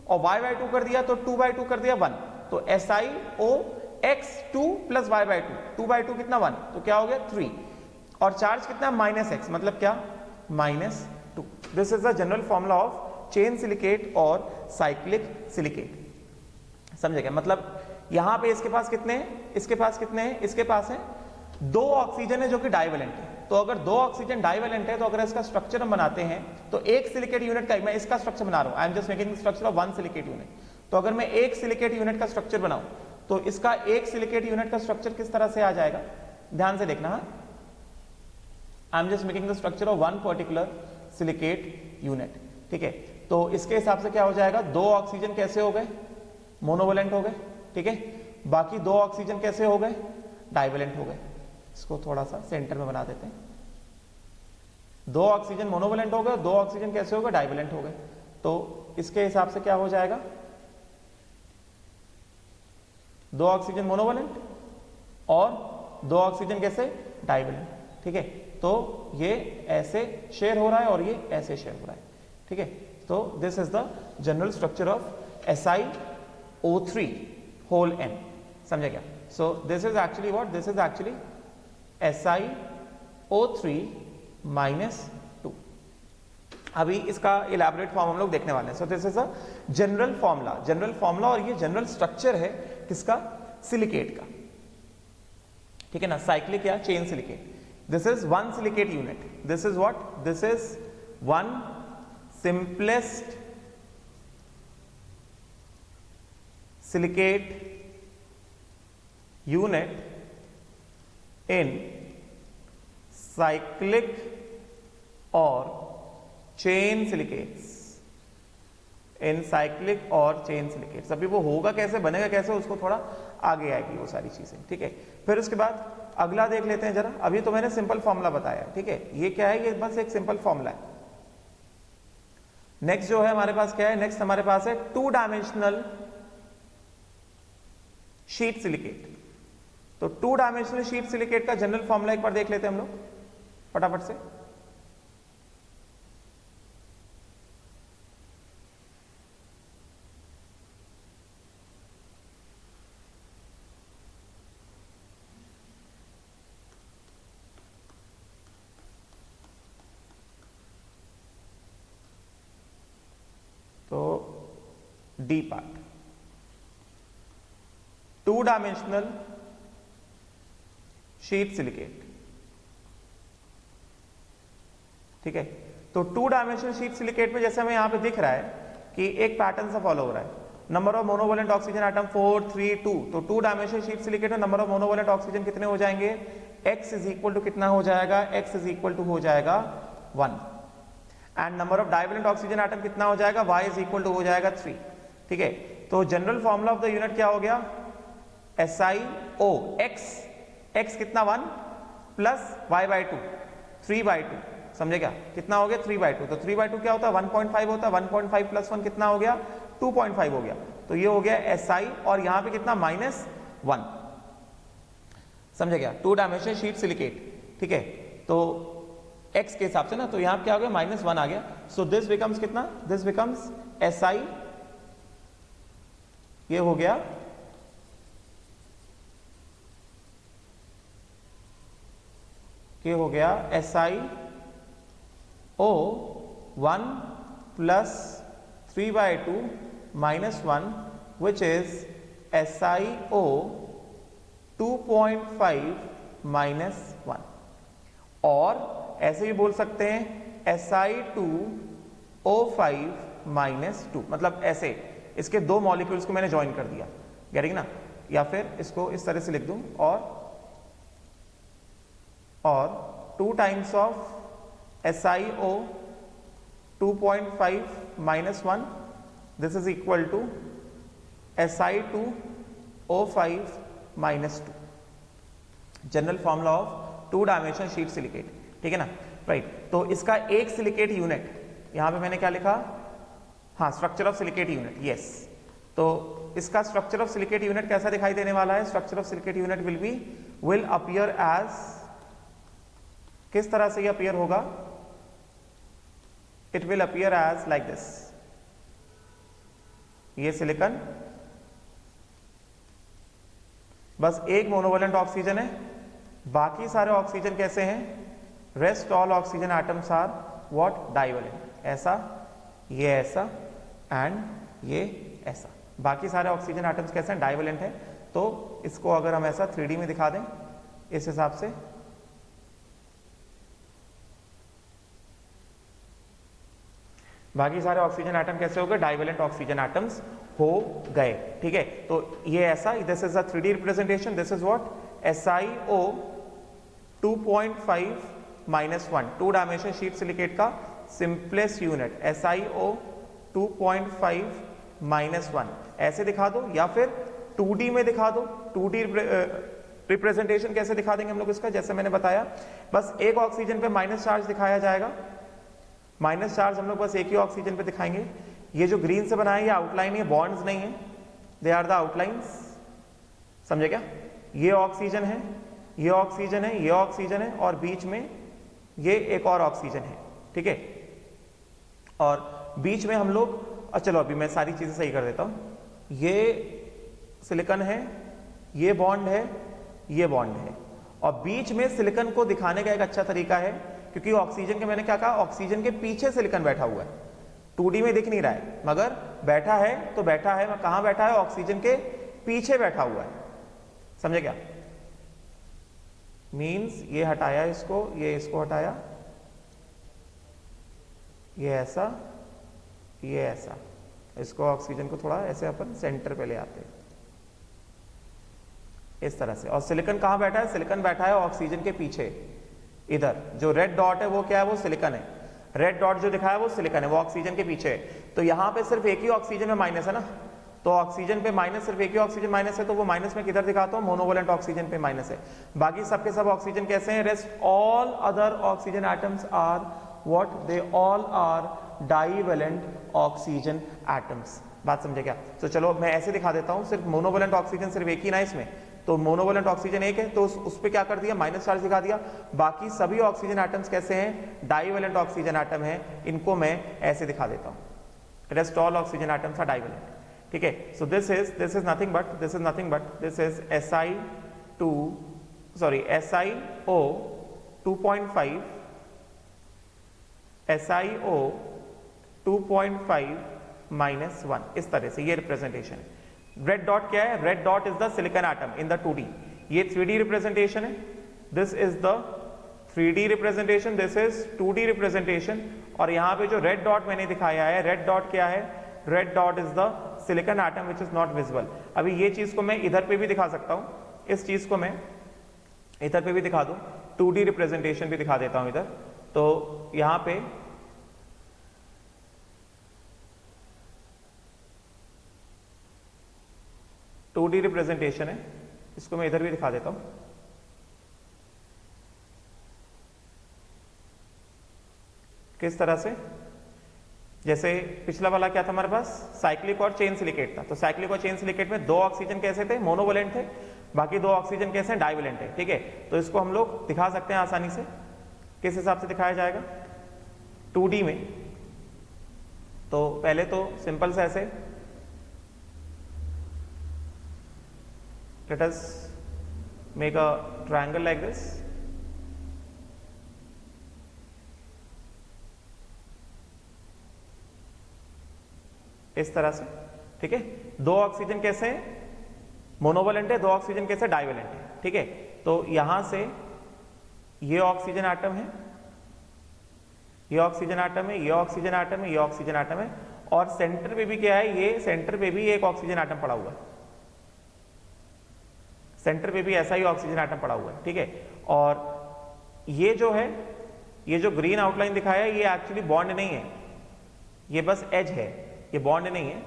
और y/2 कर दिया तो 2/2 कर दिया 1, तो SiO x 2 प्लस y/2, 2/2 कितना 1, तो क्या हो गया 3, और चार्ज कितना -x, मतलब क्या -2। This is the general formula of chain silicate और साइक्लिक सिलिकेट। समझे क्या? मतलब यहां पे इसके पास कितने हैं? इसके पास कितने हैं? इसके पास है 2 ऑक्सीजन है जो कि डाइवेलेंट है। तो अगर 2 ऑक्सीजन डाइवेलेंट है तो अगर इसका स्ट्रक्चर हम बनाते हैं तो एक सिलिकेट यूनिट का, मैं इसका स्ट्रक्चर बना रहा हूं, I am just making structure of 1 silicate unit. तो अगर मैं एक सिलिकेट यूनिट का स्ट्रक्चर बनाऊं तो इसका एक सिलिकेट यूनिट का स्ट्रक्चर किस तरह से आ जाएगा? ध्यान से देखना। I am just making the structure of 1 particular silicate unit. ठीक है, तो इसके हिसाब से क्या हो जाएगा? 2 ऑक्सीजन कैसे हो गए? मोनोवैलेंट हो गए। ठीक है, बाकी 2 ऑक्सीजन कैसे हो गए? डाइवेलेंट हो गए। इसको थोड़ा सा सेंटर में बना देते हैं। 2 ऑक्सीजन मोनोवैलेंट हो गए, 2 ऑक्सीजन कैसे हो गए? डाइवेलेंट हो गए। तो इसके हिसाब से क्या हो जाएगा? 2 ऑक्सीजन मोनोवैलेंट और 2 ऑक्सीजन कैसे? डाइवेलेंट। ठीक है, तो ये ऐसे शेयर हो रहा है और ये ऐसे शेयर हो रहा है। ठीक है, तो this is the general structure of SiO3 whole n। समझे क्या? So this is actually what? This is actually SiO3 -2। अभी इसका इलैबोरेट फॉर्म हम लोग देखने वाले हैं। सो this is a general formula, और ये जनरल स्ट्रक्चर है किसका? सिलिकेट का। ठीक है ना, साइक्लिक या chain silicate. This is 1 silicate unit. This is what? This is 1 simplest silicate unit in cyclic और चेन सिलिकेट्स, इन साइक्लिक और चेन सिलिकेट्स। अभी वो होगा कैसे, बनेगा कैसे, उसको थोड़ा आगे आएगी वो सारी चीजें, ठीक है। फिर उसके बाद अगला देख लेते हैं जरा। अभी तो मैंने सिंपल फॉर्मूला बताया, ठीक है, ये क्या है, ये बस एक सिंपल फॉर्मूला है। नेक्स्ट जो है हमारे पास क्या है, नेक्स्ट हमारे पास है 2 डायमेंशनल शीट सिलिकेट। तो 2 डायमेंशनल शीट सिलिकेट का जनरल फॉर्मूला एक बार देख लेते हैं हम लोग फटाफट से। तो D part, 2 dimensional sheet silicate, ठीक है। तो 2 डायमेंशनल शीट सिलिकेट में जैसे हमें यहां पे दिख रहा है कि एक पैटर्न सा फॉलो हो रहा है, number of monovalent oxygen atom 4 3 2। तो 2 डायमेंशनल शीट सिलिकेट में नंबर ऑफ मोनोवैलेंट ऑक्सीजन कितने हो जाएंगे, x इज इक्वल टू कितना हो जाएगा, x इज इक्वल टू हो जाएगा 1, and number of divalent oxygen atom कितना हो जाएगा, y इज इक्वल टू हो जाएगा 3, ठीक है। तो general formula of the unit क्या हो गया, SiO, x कितना 1 प्लस y/2 3/2, समझे क्या, कितना हो गया 3/2। तो 3/2 क्या होता है, 1.5 होता है, 1.5 प्लस 1 कितना हो गया 2.5 हो गया। तो ये हो गया SI, और यहां पे कितना -1, समझे क्या, 2 डायमेंशनल शीट सिलिकेट, ठीक है। तो x के हिसाब से ना, तो यहां क्या हो गया -1 आ गया। सो दिस बिकम्स कितना, दिस बिकम्स SI, ये हो गया SiO 1 plus 3/2 -1, which is SiO 2.5 -1। और ऐसे भी बोल सकते हैं Si2O5 -2, मतलब ऐसे इसके 2 मॉलिक्यूल्स को मैंने ज्वाइन कर दिया, गेटिंग ना, या फिर इसको इस तरह से लिख दूं, और 2 times of SiO 2.5 -1, this is equal to Si2O5 -2, general formula of 2 dimensional sheet silicate, ठीक है ना, राइट। तो इसका एक सिलिकेट यूनिट, यहां पे मैंने क्या लिखा, हाँ, structure of silicate unit, yes. तो इसका स्ट्रक्चर ऑफ सिलिकेट यूनिट कैसा दिखाई देने वाला है, structure of silicate unit will appear as, किस तरह से ये अपीयर होगा, it will appear as like this, ये सिलिकॉन, बस एक मोनोवैलेंट ऑक्सीजन है, बाकी सारे ऑक्सीजन कैसे हैं, rest all oxygen atoms are what, divalent, ऐसा, ये ऐसा एंड ये ऐसा, बाकी सारे ऑक्सीजन एटम्स कैसे हैं, डाइवैलेंट है। तो इसको अगर हम ऐसा 3D में दिखा दें इस हिसाब से, बाकी सारे ऑक्सीजन एटम कैसे हो गए, डाइवैलेंट ऑक्सीजन एटम्स हो गए, ठीक है। तो ये ऐसा, this is a 3D representation, this is what SiO 2.5 -1, 2 dimensional sheet silicate का सिंपलेस्ट यूनिट SiO 2.5 -1, ऐसे दिखा दो, या फिर 2D में दिखा दो। 2D रिप्रेजेंटेशन कैसे दिखा देंगे हम लोग इसका, जैसे मैंने बताया, बस एक ऑक्सीजन पे माइनस चार्ज दिखाया जाएगा, माइनस चार्ज हम लोग बस एक ही ऑक्सीजन पे दिखाएंगे। ये जो ग्रीन से बनाया ये आउटलाइन है, बॉन्ड्स नहीं है, दे आर द आउटलाइंस, समझे क्या, ये ऑक्सीजन है, ये ऑक्सीजन है, ये ऑक्सीजन है, और बीच में ये एक और ऑक्सीजन है, ठीक है। और बीच में हम लोग, चलो अभी मैं सारी चीजें सही कर देता हूं, ये सिलिकॉन है, ये बॉन्ड है, ये बॉन्ड है, और बीच में सिलिकॉन को दिखाने का एक अच्छा तरीका है, क्योंकि ऑक्सीजन के, मैंने क्या कहा, ऑक्सीजन के पीछे सिलिकॉन बैठा हुआ है, 2D में दिख नहीं रहा है, मगर बैठा है तो बैठा है, कहां बैठा है, ऑक्सीजन के पीछे बैठा हुआ है, समझे क्या, मीन्स ये हटाया इसको, ये इसको हटाया, ये ऐसा, ये ऐसा, इसको ऑक्सीजन को थोड़ा ऐसे अपन सेंटर पे ले आते हैं, इस तरह से। और सिलिकॉन कहाँ बैठा है? सिलिकॉन बैठा है ऑक्सीजन के पीछे, इधर जो रेड डॉट है वो क्या है? वो सिलिकॉन है। रेड डॉट जो दिखाया है वो सिलिकॉन है, वो ऑक्सीजन के पीछे है। तो यहाँ पे सिर्फ एक ही ऑक्सीजन में माइनस है ना, तो ऑक्सीजन पे माइनस, सिर्फ एक ही ऑक्सीजन माइनस है, तो वो माइनस में किधर दिखाता हूँ? मोनोवैलेंट ऑक्सीजन पे माइनस है। बाकी सबके सब ऑक्सीजन कैसे हैं? Rest all other oxygen atoms are what? They all are divalent oxygen atoms. बात समझे क्या? तो चलो मैं ऐसे दिखा देता हूँ, सिर्फ मोनोवैलेंट ऑक्सीजन सिर्फ एक ही ना इसमें, तो मोनोवैलेंट ऑक्सीजन एक है, तो उस पे क्या कर दिया? माइनस चार्ज दिखा दिया। बाकी सभी ऑक्सीजन एटम्स कैसे हैं? डाइवैलेंट ऑक्सीजन एटम है। इनको मैं ऐसे दिखा देता हूँ, rest all oxygen atoms are divalent. ठीक है, so this is nothing but this is SiO 2.5 SiO 2.5 -1, इस तरह से ये रिप्रेजेंटेशन है। रेड डॉट क्या है? Red dot is the silicon atom in the 2D। ये 3D रिप्रेजेंटेशन है, this is the 3D representation, this is 2D representation. और यहाँ पे जो रेड डॉट मैंने दिखाया है, रेड डॉट क्या है? Red dot is the silicon atom which is not visible. अभी ये चीज को मैं इधर पे भी दिखा सकता हूँ, इस चीज को मैं इधर पे भी दिखा दूं, 2D रिप्रेजेंटेशन भी दिखा देता हूं इधर। तो यहां पे टू डी रिप्रेजेंटेशन है, इसको मैं इधर भी दिखा देता हूं। किस तरह से? जैसे पिछला वाला क्या था हमारे पास? साइक्लिक और चेन सिलिकेट था। तो साइक्लिक और चेन सिलिकेट में 2 ऑक्सीजन कैसे थे? मोनोवैलेंट थे। बाकी 2 ऑक्सीजन कैसे हैं? डाइवैलेंट है। ठीक है, तो इसको हम लोग दिखा सकते हैं आसानी से। किस हिसाब से दिखाया जाएगा? 2D में तो पहले तो सिंपल से ऐसे, let us make a triangle like this, इस तरह से। ठीक है, 2 ऑक्सीजन कैसे हैं? मोनोवैलेंट है, 2 ऑक्सीजन कैसे? डाइवैलेंट है। ठीक है, तो यहां से ये ऑक्सीजन एटम है, ये ऑक्सीजन एटम है, ये ऑक्सीजन एटम है, ये ऑक्सीजन एटम है, और सेंटर पे भी क्या है? ये सेंटर पे भी एक ऑक्सीजन एटम पड़ा हुआ है, सेंटर पे भी ऐसा ही ऑक्सीजन एटम पड़ा हुआ है। ठीक है, और ये जो है, ये जो ग्रीन आउटलाइन दिखाया है, ये एक्चुअली बॉन्ड नहीं है, ये बस एज है, ये बॉन्ड नहीं है।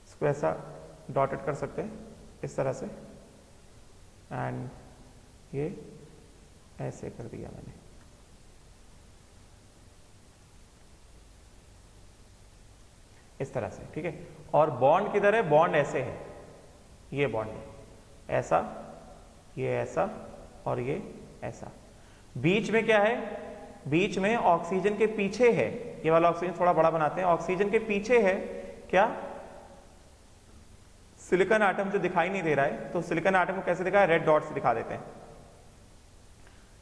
इसको ऐसा डॉटेड कर सकते हैं इस तरह से, एंड ये ऐसे कर दिया मैंने। इस तरह से। ठीक है, और बॉन्ड किधर है? बॉन्ड ऐसे है, ये बॉन्ड है ऐसा, ये ऐसा और ये ऐसा। बीच में क्या है? बीच में ऑक्सीजन के पीछे है, ये वाला ऑक्सीजन थोड़ा बड़ा बनाते हैं, ऑक्सीजन के पीछे है क्या? सिलिकॉन एटम जो दिखाई नहीं दे रहा है, तो सिलिकॉन एटम को कैसे दिखाया? रेड डॉट से दिखा देते हैं।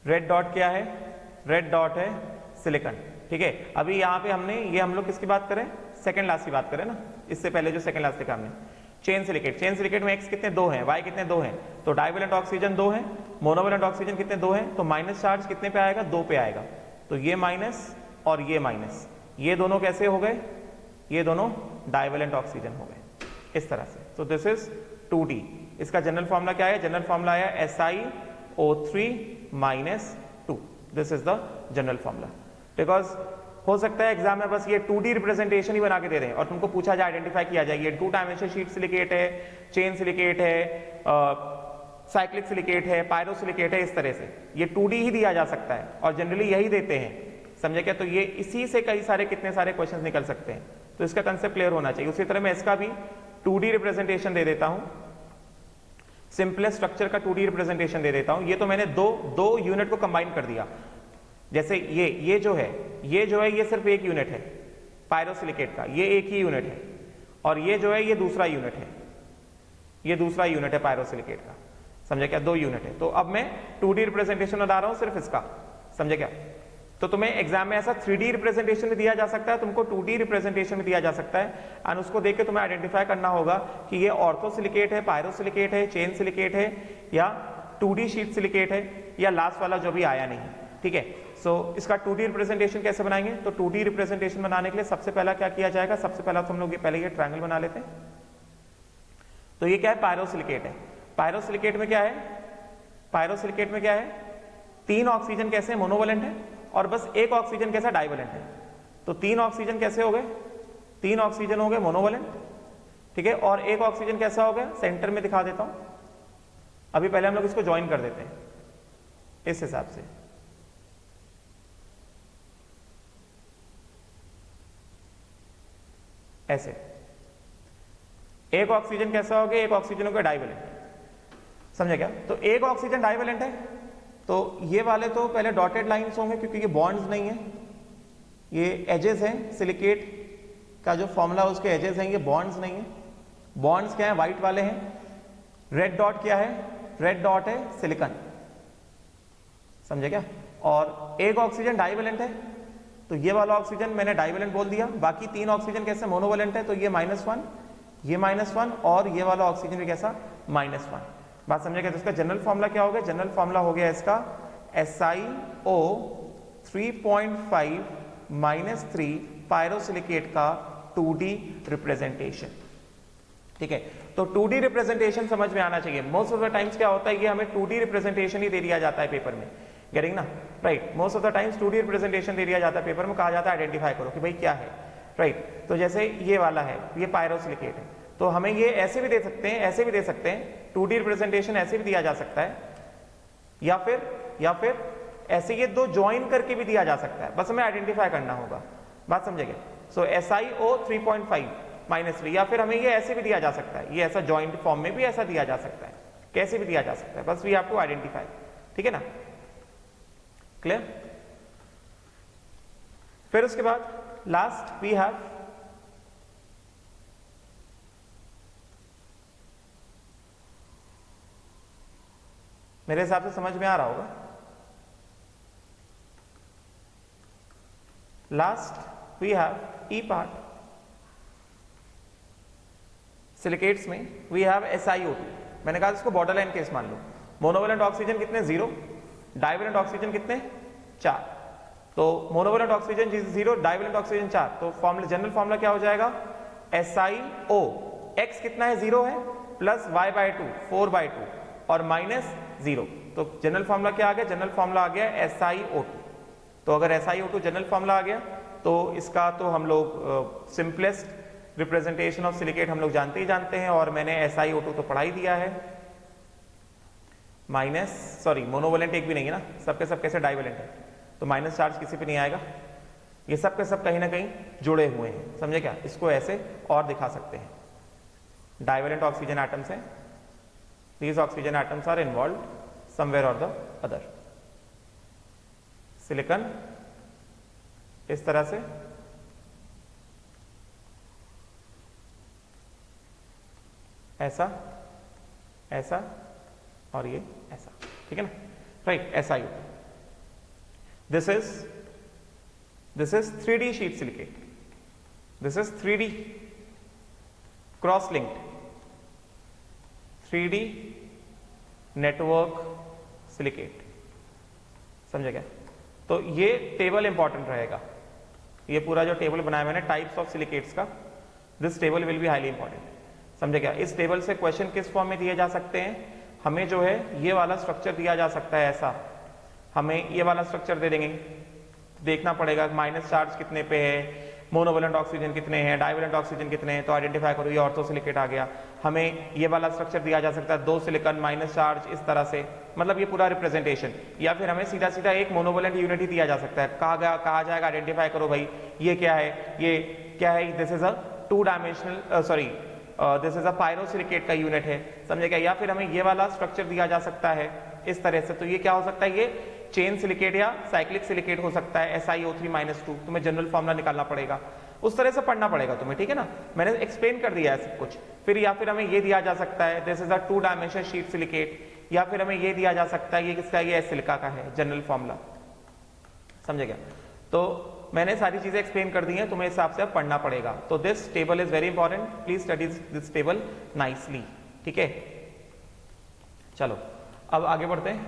रेड डॉट क्या है? रेड डॉट है सिलिकॉन। ठीक है, अभी यहाँ पे हमने, ये हम लोग किसकी बात करें? सेकंड लास्ट की बात करें ना, इससे पहले जो सेकंड लास्ट देखा हमने, चेन सिलिकेट। चेन सिलिकेट में एक्स कितने? 2 हैं, वाई कितने? 2 हैं, तो डाइवैलेंट ऑक्सीजन 2 हैं, मोनोवैलेंट ऑक्सीजन कितने? 2 हैं, तो माइनस चार्ज कितने पे आएगा? 2 पे आएगा। तो ये माइनस और ये माइनस, ये दोनों कैसे हो गए? ये दोनों डाइवैलेंट ऑक्सीजन हो गए, इस तरह से। तो दिस इज 2D। इसका जनरल फॉर्मूला क्या है? जनरल फॉर्मूला है SiO3 - 2। This is the general formula. Because हो सकता है एग्जाम में बस ये 2D रिप्रेजेंटेशन ही बना के दे दें और तुमको पूछा जाए, आइडेंटिफाई किया जाए ये 2 डायमेंशनल शीट सिलिकेट है, चेन सिलिकेट है, साइक्लिक सिलिकेट है, पायरो सिलिकेट है, इस तरह से ये 2D ही दिया जा सकता है और जनरली यही देते हैं। समझे क्या? तो ये इसी से कई सारे, कितने सारे क्वेश्चन निकल सकते हैं, तो इसका कंसेप्ट क्लियर होना चाहिए। उसी तरह मैं इसका भी 2D रिप्रेजेंटेशन दे देता हूं, सिंपलेस्ट स्ट्रक्चर का 2D रिप्रेजेंटेशन दे देता हूं। ये तो मैंने दो यूनिट को कंबाइन कर दिया। जैसे ये जो है, ये सिर्फ एक यूनिट है पायरोसिलिकेट का, ये एक ही यूनिट है, और ये जो है ये दूसरा यूनिट है, ये दूसरा यूनिट है पायरोसिलिकेट का। समझे क्या? 2 यूनिट है। तो अब मैं 2D रिप्रेजेंटेशन बता रहा हूं सिर्फ इसका, समझे क्या? तो तुम्हें एग्जाम में ऐसा 3D रिप्रेजेंटेशन में दिया जा सकता है, तुमको 2D रिप्रेजेंटेशन में दिया जा सकता है, एंड उसको देख के तुम्हें आइडेंटिफाई करना होगा कि ये ऑर्थोसिलिकेट है, पायरोसिलिकेट है, चेन सिलिकेट है, या 2D शीट सिलिकेट है, या लास्ट वाला जो भी आया नहीं। ठीक है, सो इसका 2D रिप्रेजेंटेशन कैसे बनाएंगे? तो 2D रिप्रेजेंटेशन बनाने के लिए सबसे पहला क्या किया जाएगा? सबसे पहला तो हम लोग पहले ये ट्रायंगल बना लेते हैं। तो ये क्या है? पायरोसिलिकेट है। पायरोसिलिकेट में क्या है? पायरोसिलिकेट में क्या है? 3 ऑक्सीजन कैसे मोनोवलेंट है और बस 1 ऑक्सीजन कैसा डाइवलेंट है। तो 3 ऑक्सीजन कैसे हो गए? 3 ऑक्सीजन हो गए मोनोवलेंट। ठीक है, और 1 ऑक्सीजन कैसा हो गया? सेंटर में दिखा देता हूं। अभी पहले हम लोग इसको ज्वाइन कर देते हैं इस हिसाब से। ऐसे 1 ऑक्सीजन कैसा हो गया? 1 ऑक्सीजन हो गया डाइवलेंट। समझे क्या? तो 1 ऑक्सीजन डाइवलेंट है, तो ये वाले तो पहले डॉटेड लाइंस होंगे क्योंकि ये बॉन्ड्स नहीं है, ये एजेस हैं। सिलिकेट का जो फॉर्मूला उसके एजेस हैं, ये बॉन्ड्स नहीं है। बॉन्ड्स क्या है? व्हाइट वाले हैं। रेड डॉट क्या है? रेड डॉट है सिलिकॉन। समझे क्या? और 1 ऑक्सीजन डाइवलेंट है, तो ये वाला ऑक्सीजन मैंने डाइवलेंट बोल दिया। बाकी 3 ऑक्सीजन कैसे मोनोवलेंट है, तो ये -1, ये -1 और ये वाला ऑक्सीजन भी कैसा? -1। बात समझेगा? तो इसका जनरल फॉर्मूला क्या हो गया? जनरल फॉर्मूला हो गया इसका SiO 3.5 -3 पायरोसिलिकेट का 2D रिप्रेजेंटेशन। ठीक है, तो 2D रिप्रेजेंटेशन समझ में आना चाहिए। मोस्ट ऑफ द टाइम्स क्या होता है, ये हमें 2D रिप्रेजेंटेशन ही दे दिया जाता है पेपर में। गेटिंग ना? Right, most of the times 2D representation दे दिया जाता है पेपर में, कहा जाता है आइडेंटिफाई करो कि भाई क्या है। राइट, तो जैसे ये वाला है, ये पायरोसिलिकेट है, तो हमें ये ऐसे भी दे सकते हैं, ऐसे भी दे सकते हैं। 2D रिप्रेजेंटेशन ऐसे भी दिया जा सकता है, या फिर ऐसे ये 2 ज्वाइन करके भी दिया जा सकता है, बस हमें आइडेंटिफाई करना होगा। बात समझेंगे? सो SiO 3.5 -3, या फिर हमें ये ऐसे भी दिया जा सकता है, ये ऐसा ज्वाइंट फॉर्म में भी ऐसा दिया जा सकता है, कैसे भी दिया जा सकता है, बस वी हैव टू आइडेंटिफाई। ठीक है ना? क्लियर? फिर उसके बाद लास्ट वी हैव मेरे हिसाब से समझ में आ रहा होगा। Last we have E part. Silicates में वी हैव SiO2। मैंने कहा इसको बॉर्डर लाइन केस मान लो। मोनोवलेंट ऑक्सीजन कितने? 0, डाइवलेंट ऑक्सीजन कितने? 4। तो मोनोवलेंट ऑक्सीजन 0, डाइवलेंट ऑक्सीजन 4, तो फॉर्मूला, जनरल फॉर्मूला क्या हो जाएगा? SiO x कितना है? 0 है, प्लस y/2 4/2 और -0। तो जनरल फॉर्मूला क्या आ गया? जनरल फॉर्मूला आ गया SiO2। तो अगर SiO2 जनरल फॉर्मूला आ गया तो इसका तो हम लोग सिंपलेस्ट रिप्रेजेंटेशन ऑफ सिलिकेट हम लोग जानते ही जानते हैं, और मैंने SiO2 तो पढ़ा ही दिया है। मोनोवलेंट एक भी नहीं है ना, सबके सब कैसे डाइवलेंट है, तो माइनस चार्ज किसी पे नहीं आएगा। ये सब के सब कहीं ना कहीं जुड़े हुए हैं। समझे क्या? इसको ऐसे और दिखा सकते हैं। डाइवलेंट ऑक्सीजन एटम्स हैं, these oxygen atoms are involved somewhere or the other। Silicon इस तरह से, ऐसा, ऐसा और ये ऐसा। ठीक है ना? Right, SiO2। This is 3D sheet silicate. This is 3D cross linked 3D network silicate. समझे क्या? तो ये टेबल इंपॉर्टेंट रहेगा। ये पूरा जो टेबल बनाया मैंने टाइप्स ऑफ सिलिकेट्स का, this table will be highly important. समझे क्या? इस टेबल से क्वेश्चन किस फॉर्म में दिए जा सकते हैं? हमें जो है ये वाला स्ट्रक्चर दिया जा सकता है, ऐसा हमें ये वाला स्ट्रक्चर दे देंगे, देखना पड़ेगा माइनस चार्ज कितने पे है, मोनोवलेंट ऑक्सीजन कितने हैं, डाइवलेंट ऑक्सीजन कितने हैं, तो आइडेंटिफाई करो ये ऑर्थोसिलिकेट आ गया। हमें ये वाला स्ट्रक्चर दिया जा सकता है, 2 सिलिकॉन माइनस चार्ज, इस तरह से, मतलब ये पूरा रिप्रेजेंटेशन। या फिर हमें सीधा सीधा एक मोनोवलेंट यूनिट ही दिया जा सकता है, कहा जाएगा आइडेंटिफाई करो भाई ये क्या है, ये क्या है, this is a 2 dimensional this is a pyrosilicate का यूनिट है। समझे क्या? या फिर हमें ये वाला स्ट्रक्चर दिया जा सकता है इस तरह से, तो ये क्या हो सकता है, ये चेन सिलिकेट या साइक्लिक सिलिकेट हो सकता है, SiO3-2। तुम्हें जनरल फॉर्मूला निकालना पड़ेगा, उस तरह से पढ़ना पड़ेगा तुम्हें। ठीक है ना? मैंने एक्सप्लेन कर दिया है सब कुछ। फिर या फिर हमें ये दिया जा सकता है, this is a 2 dimensional sheet silicate, या फिर हमें ये दिया जा सकता है, ये किसका, ये सिलिका का है, जनरल फॉर्मूला। समझे क्या? तो मैंने सारी चीजें एक्सप्लेन कर दी हैं, तुम्हें हिसाब से अब पढ़ना पड़ेगा। तो this table is very important, please study this table nicely, ठीक है। चलो अब आगे बढ़ते हैं।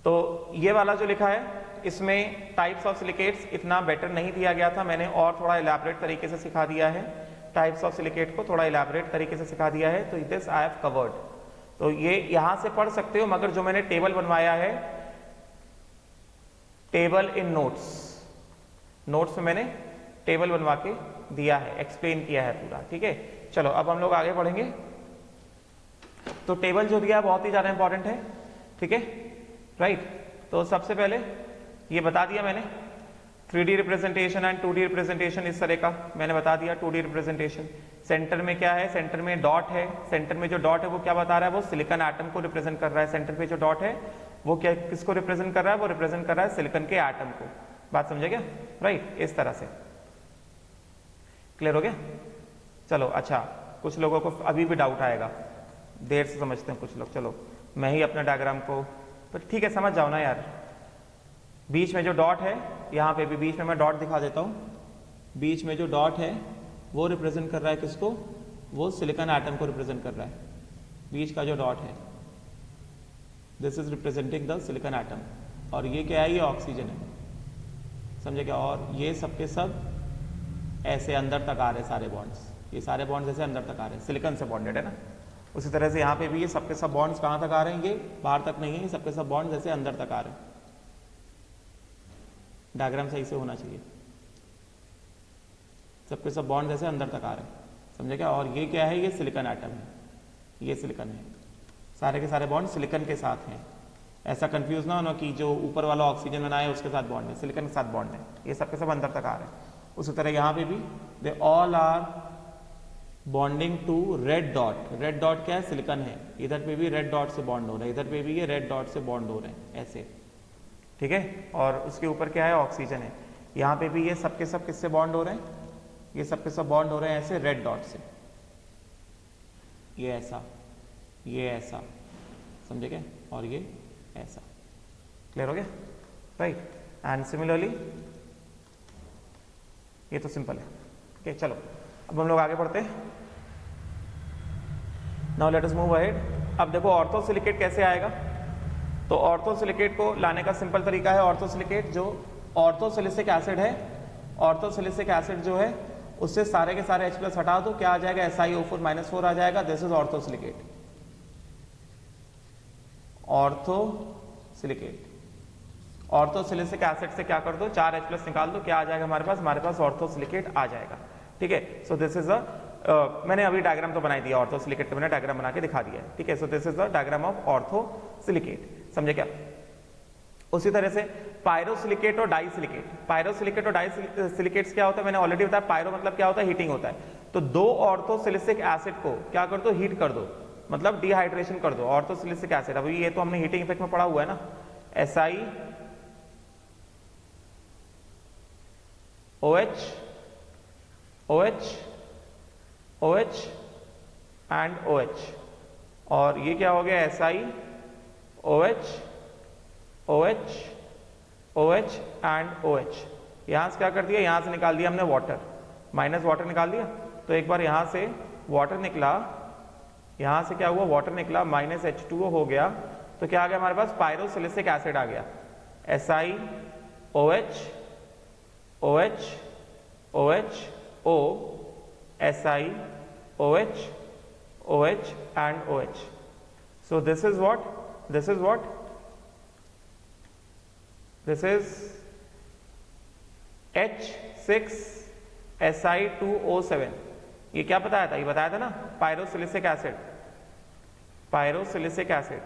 तो ये वाला जो लिखा है इसमें टाइप्स ऑफ सिलिकेट्स इतना बेटर नहीं दिया गया था, मैंने और थोड़ा इलैबोरेट तरीके से सिखा दिया है, टाइप्स ऑफ सिलिकेट को थोड़ा इलैबोरेट तरीके से सिखा दिया है। तो दिस आई हैव कवर्ड, तो ये यहां से पढ़ सकते हो, मगर जो मैंने टेबल बनवाया है, टेबल इन नोट्स, नोट्स में मैंने टेबल बनवा के दिया है, एक्सप्लेन किया है पूरा, ठीक है। चलो अब हम लोग आगे बढ़ेंगे। तो टेबल जो दिया है बहुत ही ज्यादा इंपॉर्टेंट है, ठीक है, राइट। तो सबसे पहले ये बता दिया मैंने 3D representation and 2D representation, इस तरह का मैंने बता दिया। 2D रिप्रेजेंटेशन, सेंटर में क्या है, सेंटर में डॉट है, सेंटर में जो डॉट है वो क्या बता रहा है, वो सिलिकॉन एटम को रिप्रेजेंट कर रहा है। सेंटर पे जो डॉट है वो क्या, किसको रिप्रेजेंट कर रहा है, वो रिप्रेजेंट कर रहा है सिलिकॉन के एटम को। बात समझे क्या, राइट, इस तरह से क्लियर हो गया। चलो अच्छा, कुछ लोगों को अभी भी डाउट आएगा, देर से समझते हैं कुछ लोग। चलो मैं ही अपने डायग्राम को, पर ठीक है समझ जाओ ना यार। बीच में जो डॉट है, यहाँ पे भी बीच में मैं डॉट दिखा देता हूँ, बीच में जो डॉट है वो रिप्रेजेंट कर रहा है किसको, वो सिलिकॉन एटम को रिप्रेजेंट कर रहा है। बीच का जो डॉट है, this is representing the silicon atom, और ये क्या है, ये ऑक्सीजन है, समझे क्या। और ये सब के सब ऐसे अंदर तक आ रहे सारे बॉन्ड्स, ये सारे बॉन्ड्स ऐसे अंदर तक आ रहे हैं, सिलिकॉन से बॉन्डेड है ना। उसी तरह से यहाँ पे भी ये सबके सब बॉन्ड्स कहाँ तक आ रहे हैं, ये बाहर तक नहीं है, ये सबके सब बॉन्ड्स ऐसे अंदर तक आ रहे हैं। डायग्राम सही से होना चाहिए, सबके सब बॉन्ड जैसे अंदर तक आ रहे हैं, समझे क्या। और ये क्या है, ये सिलिकॉन एटम है, ये सिलिकॉन है, सारे के सारे बॉन्ड सिलिकॉन के साथ हैं। ऐसा कंफ्यूज ना होना कि जो ऊपर वाला ऑक्सीजन बनाया है उसके साथ बॉन्ड है, सिलिकॉन के साथ बॉन्ड है, ये सबके सब अंदर तक आ रहे हैं। उसी तरह यहाँ पे भी they all are bonding to red dot. Red dot क्या है, सिलिकॉन है, इधर पे भी रेड डॉट से बॉन्ड हो रहा है, इधर पे भी ये रेड डॉट से बॉन्ड हो रहे हैं ऐसे, ठीक है। और उसके ऊपर क्या है, ऑक्सीजन है। यहाँ पे भी ये सबके सब किससे बॉन्ड हो रहे हैं, ये सबके सब बॉन्ड हो रहे हैं ऐसे रेड डॉट से, ये ऐसा, ये ऐसा, समझे क्या, और ये ऐसा, क्लियर हो गया, राइट। एंड सिमिलरली ये तो सिंपल है, ठीक है। चलो अब हम लोग आगे बढ़ते हैं। Now let us move ahead. अब देखो ऑर्थोसिलिकेट कैसे आएगा। तो ऑर्थोसिलिकेट को लाने का सिंपल तरीका है, ऑर्थोसिलिकेट जो ऑर्थोसिलिसिक एसिड है, ऑर्थोसिलिसिक एसिड जो है उससे सारे के सारे H+ हटा दो, क्या आ जाएगा, SiO4 - 4 आ जाएगा, this is orthosilicate. Orthosilicate, orthosilicic acid से क्या कर दो, 4 H+ निकाल दो, क्या आ जाएगा हमारे पास ऑर्थोसिलिकेट आ जाएगा, ठीक है। सो दिस इज मैंने अभी डायग्राम तो बना दिया, ऑर्थोसिलिकेट का मैंने डायग्राम बना के दिखा दिया है, ठीक है। So this is the diagram of orthosilicate, समझे क्या। उसी तरह से पायरोसिलिकेट और डाइसिलिकेट, पायरोसिलिकेट और डाइसिलिकेट्स क्या होता है, मैंने ऑलरेडी बताया। पायरो मतलब क्या होता है, हीटिंग होता है। तो दो ऑर्थोसिलिसिक एसिड को क्या कर दो, हीट कर दो, मतलब डिहाइड्रेशन कर दो, ऑर्थोसिलिसिक एसिड। अभी ये तो हमने हीटिंग इफेक्ट में पढ़ा हुआ है ना, SiOH OH OH and OH, और ये क्या हो गया, SiOH OH OH and OH। यहां से क्या कर दिया, यहां से निकाल दिया हमने वाटर, माइनस वाटर निकाल दिया। तो एक बार यहां से वाटर निकला, यहां से क्या हुआ, वाटर निकला, -H2O हो गया, तो क्या आ गया हमारे पास, पायरोसिलिसिक एसिड आ गया, SiOH OH OH O SiOH OH and OH. So this is what, this is what, this is H6Si2O7। ये क्या बताया था, ये बताया था ना, पायरोसिलिसिक एसिड, पायरोसिलिसिक एसिड।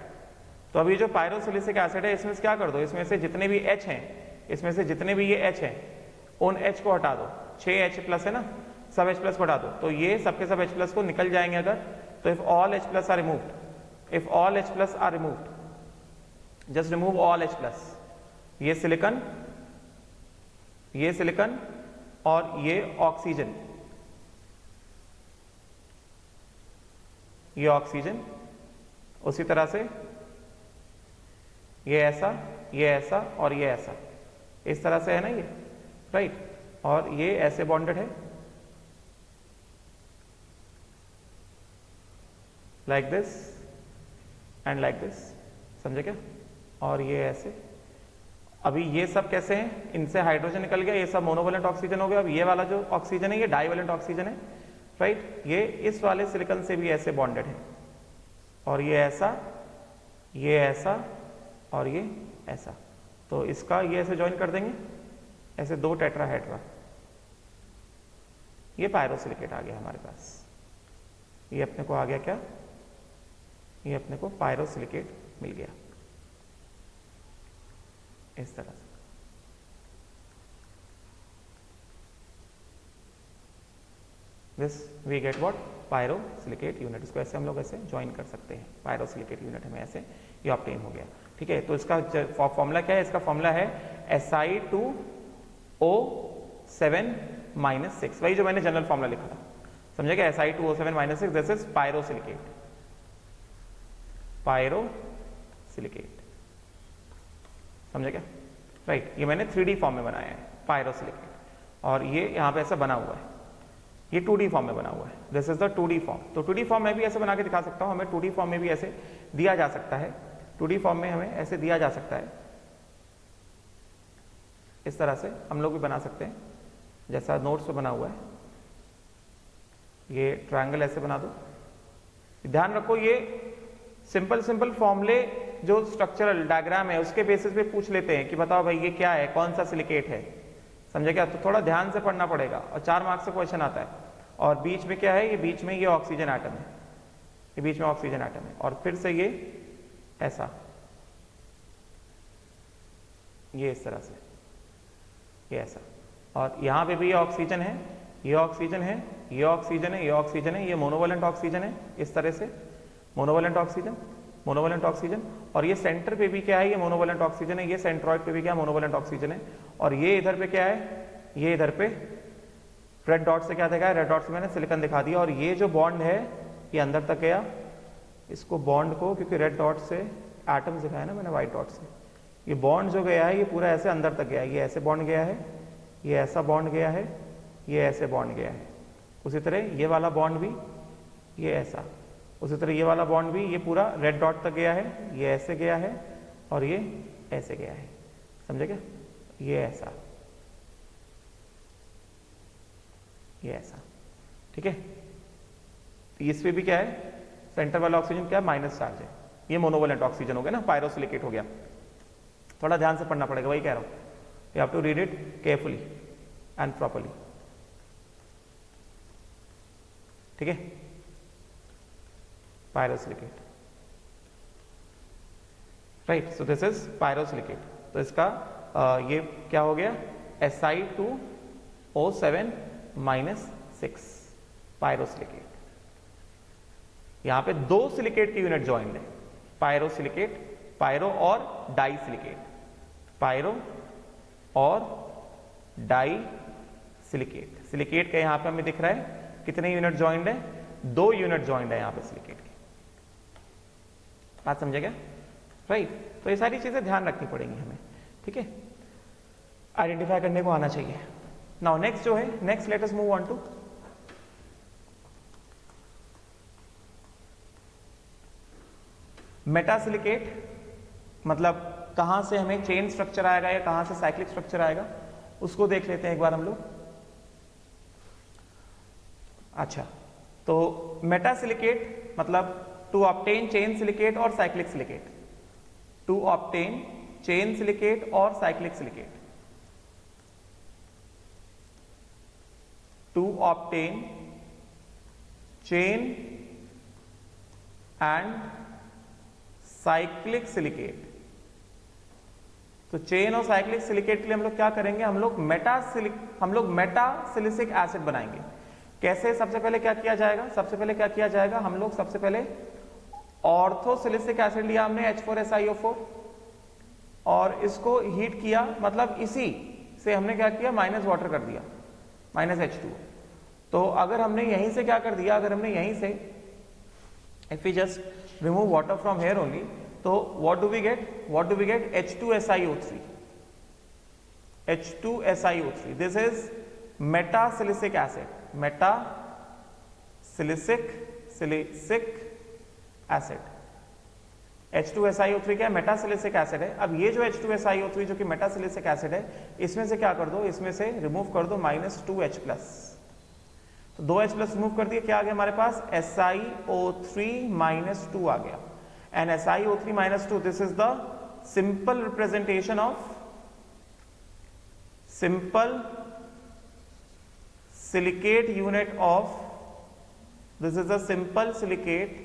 तो अभी जो पायरोसिलिसिक एसिड है, इसमें से क्या कर दो, इसमें से जितने भी H हैं, इसमें से जितने भी ये H हैं, उन H को हटा दो, 6H+ है ना, सब H+ को हटा दो, तो ये सबके सब H+ को निकल जाएंगे अगर, तो if all H+ are removed, if all H+ are removed, just remove all H+, ये सिलिकॉन, ये सिलिकॉन और ये ऑक्सीजन, ये ऑक्सीजन, उसी तरह से ये ऐसा, ये ऐसा और ये ऐसा, इस तरह से है ना ये, राइट, और ये ऐसे बॉन्डेड है like this and like this, समझे क्या, और ये ऐसे। अभी ये सब कैसे हैं, इनसे हाइड्रोजन निकल गया, ये सब मोनोवेलेंट ऑक्सीजन हो गया। अब ये वाला जो ऑक्सीजन है ये डाइवेलेंट ऑक्सीजन है, राइट, ये इस वाले सिलिकॉन से भी ऐसे बॉन्डेड है, और ये ऐसा, ये ऐसा और ये ऐसा। तो इसका ये ऐसे ज्वाइन कर देंगे, ऐसे दो टेट्राहेड्रा, ये पायरोसिलिकेट आ गया हमारे पास। ये अपने को आ गया क्या, ये अपने को पायरोसिलिकेट मिल गया इस तरह से। This we get what, pyrosilicate unit. इसको ऐसे हम लोग ऐसे ज्वाइन कर सकते हैं, पायरोसिलिकेट यूनिट हमें ऐसे ये ऑब्टेन हो गया, ठीक है। तो इसका फॉर्मूला क्या है, इसका फॉर्मूला है Si2O7-6, वही जो मैंने जनरल फॉर्मूला लिखा था, समझे क्या, Si2O7-6, this is pyrosilicate, pyrosilicate, समझे क्या, राइट। ये मैंने 3D फॉर्म में बनाया है पायरोसिलिकेट, और ये यहाँ पे ऐसा बना हुआ है, ये 2D फॉर्म में बना हुआ है, this is the 2D form. तो 2D फॉर्म में भी ऐसे बना के दिखा सकता हूँ, हमें 2D फॉर्म में भी ऐसे दिया जा सकता है, 2D फॉर्म में हमें ऐसे दिया जा सकता है, इस तरह से हम लोग भी बना सकते हैं, जैसा नोट्स पे बना हुआ है। ये ट्रायंगल ऐसे बना दो, ध्यान रखो ये सिंपल फॉर्मूले जो स्ट्रक्चरल डायग्राम है उसके बेसिस पे पूछ लेते हैं कि बताओ भाई ये क्या है, कौन सा सिलिकेट है, समझे क्या। तो थोड़ा ध्यान से पढ़ना पड़ेगा, और 4 मार्क्स से क्वेश्चन आता है। और बीच में क्या है, ये बीच में ये ऑक्सीजन एटम है, ये बीच में ऑक्सीजन एटम है, और फिर से ये ऐसा, ये इस तरह से, ये ऐसा, और यहाँ पे भी ये ऑक्सीजन है, ये ऑक्सीजन है, ये ऑक्सीजन है, ये ऑक्सीजन है, ये मोनोवेलेंट ऑक्सीजन है, इस तरह से मोनोवेलेंट ऑक्सीजन, मोनोवेलेंट ऑक्सीजन। और ये सेंटर पे भी क्या है, ये मोनोवेलेंट ऑक्सीजन है, ये सेंट्रॉइड पे भी क्या मोनोवेलेंट ऑक्सीजन है, और ये इधर पे क्या है, ये इधर पे रेड डॉट से क्या दिखा है, रेड डॉट से मैंने सिलिकॉन दिखा दिया। और ये जो बॉन्ड है ये अंदर तक गया, इसको बॉन्ड को, क्योंकि रेड डॉट से एटम्स दिखाया ना मैंने व्हाइट डॉट से, ये बॉन्ड जो गया है ये पूरा ऐसे अंदर तक गया है, ये ऐसे बॉन्ड गया है, ये ऐसा बॉन्ड गया है, ये ऐसे बॉन्ड गया है। उसी तरह ये वाला बॉन्ड भी ये ऐसा, उसी तरह ये वाला बॉन्ड भी ये पूरा रेड डॉट तक गया है, ये ऐसे गया है और ये ऐसे गया है, समझे क्या, ये ऐसा, ये ऐसा, ठीक है। इस पे भी क्या है, सेंटर वाला ऑक्सीजन क्या है, माइनस चार्ज है, ये मोनोवेलेंट ऑक्सीजन हो गया ना, पायरोसिलिकेट हो गया। थोड़ा ध्यान से पढ़ना पड़ेगा, वही कह रहा हूं, you have to read it carefully and properly, ठीक है। Pyrosilicate, right, so this is pyrosilicate. तो इसका ये क्या हो गया, Si2O7-6 पायरोसिलिकेट। यहां पे 2 सिलिकेट की यूनिट ज्वाइंट है, पायरोसिलिकेट, पायरो और डाई सिलिकेट, पायरो और डाई सिलिकेट। सिलिकेट का यहां पे हमें दिख रहा है कितने यूनिट ज्वाइंट है, 2 यूनिट ज्वाइंट है यहां पे सिलिकेट की, बात समझे क्या, राइट। तो ये सारी चीजें ध्यान रखनी पड़ेंगी हमें, ठीक है, आइडेंटिफाई करने को आना चाहिए। नाउ नेक्स्ट जो है, next let us move on to metasilicate. मतलब कहां से हमें चेन स्ट्रक्चर आएगा या कहां से साइक्लिक स्ट्रक्चर आएगा, उसको देख लेते हैं एक बार हम लोग। अच्छा, तो मेटासिलिकेट मतलब टू ऑब्टेन चेन सिलिकेट और cyclic silicate, to obtain chain silicate और cyclic silicate, to obtain chain and cyclic silicate. तो चेन और साइक्लिक सिलिकेट के लिए हम लोग क्या करेंगे, हम लोग मेटासिलिसिक एसिड बनाएंगे। कैसे, सबसे पहले क्या किया जाएगा, सबसे पहले क्या किया जाएगा, हम लोग सबसे पहले ऑर्थोसिलिसिक एसिड लिया हमने H4SiO4 और इसको हीट किया, मतलब इसी से हमने क्या किया, माइनस वाटर कर दिया, माइनस H2। तो अगर हमने यहीं से क्या कर दिया, अगर हमने यहीं से if we just remove water from here only, तो what do we get, H2SiO3, H2SiO3, this is metasilicic acid, metasilicic acid। H2SiO3 क्या है? मेटासिलिसिक एसिड है। अब ये जो H2SiO3 जो कि मेटासिलिसिक एसिड है, इसमें से क्या कर दो, इसमें से रिमूव कर दो -2H+, तो 2H+ रिमूव कर दिए, क्या आ गया हमारे पास? SiO3 - 2 आ गया। And SiO3 - 2, this is the simple representation of simple silicate unit of, this is a simple silicate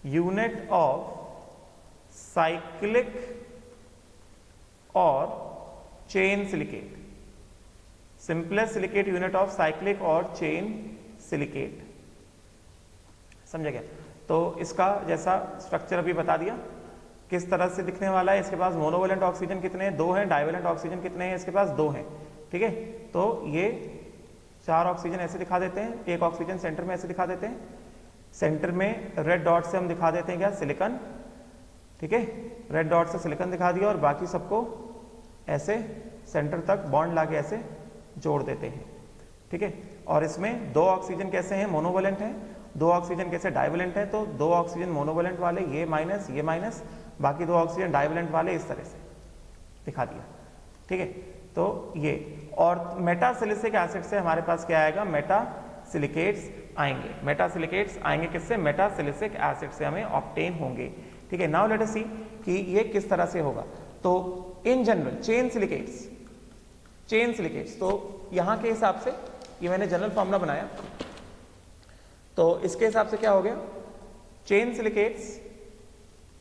unit of cyclic or chain silicate, simplest silicate unit of cyclic or chain silicate। समझे क्या? तो इसका जैसा structure अभी बता दिया, किस तरह से दिखने वाला है। इसके पास मोनोवेलेंट ऑक्सीजन कितने हैं? 2 हैं। डाइवेलेंट ऑक्सीजन कितने हैं? इसके पास 2 हैं। ठीक है, तो ये 4 ऑक्सीजन ऐसे दिखा देते हैं, एक ऑक्सीजन सेंटर में ऐसे दिखा देते हैं, सेंटर में रेड डॉट से हम दिखा देते हैं क्या? सिलिकॉन। ठीक है, रेड डॉट से सिलिकॉन दिखा दिया और बाकी सबको ऐसे सेंटर तक बॉन्ड लाके ऐसे जोड़ देते हैं। ठीक है, और इसमें 2 ऑक्सीजन कैसे हैं? मोनोवेलेंट हैं। 2 ऑक्सीजन कैसे? डाइवेलेंट है। तो 2 ऑक्सीजन मोनोवेलेंट वाले, ये माइनस ये माइनस, बाकी 2 ऑक्सीजन डाइवेलेंट वाले, इस तरह से दिखा दिया। ठीक है, तो ये, और मेटासिलिसिक एसिड से हमारे पास क्या आएगा? मेटासिलिकेट्स आएंगे। मेटासिलिकेट्स आएंगे किससे? मेटासिलिसिक एसिड से हमें ऑब्टेन होंगे। ठीक है, नाउ लेट अस सी कि ये किस तरह से होगा। तो इन जनरल चेन सिलिकेट्स, तो यहां के हिसाब से ये मैंने जनरल फॉर्मूला बनाया, तो इसके हिसाब से क्या हो गया? चेन सिलिकेट्स,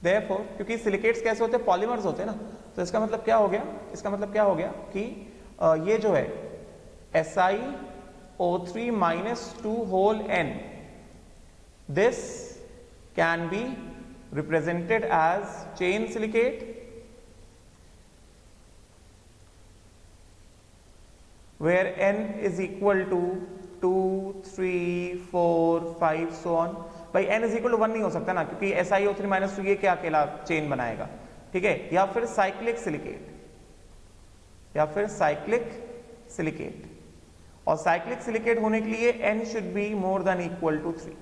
देयरफॉर, क्योंकि सिलिकेट्स कैसे होते हैं? पॉलीमर्स होते हैं ना, तो इसका मतलब क्या हो गया? इसका मतलब क्या हो गया कि ये जो है SiO3 - 2 whole n, this can be represented as chain silicate, where n is equal to 2, 3, 4, 5 so on। भाई n इज इक्वल टू 1 नहीं हो सकता ना, क्योंकि SiO3 - 2 ये क्या अकेला चेन बनाएगा। ठीक है, या फिर साइक्लिक सिलिकेट, और साइक्लिक सिलिकेट होने के लिए n should be more than equal to 3।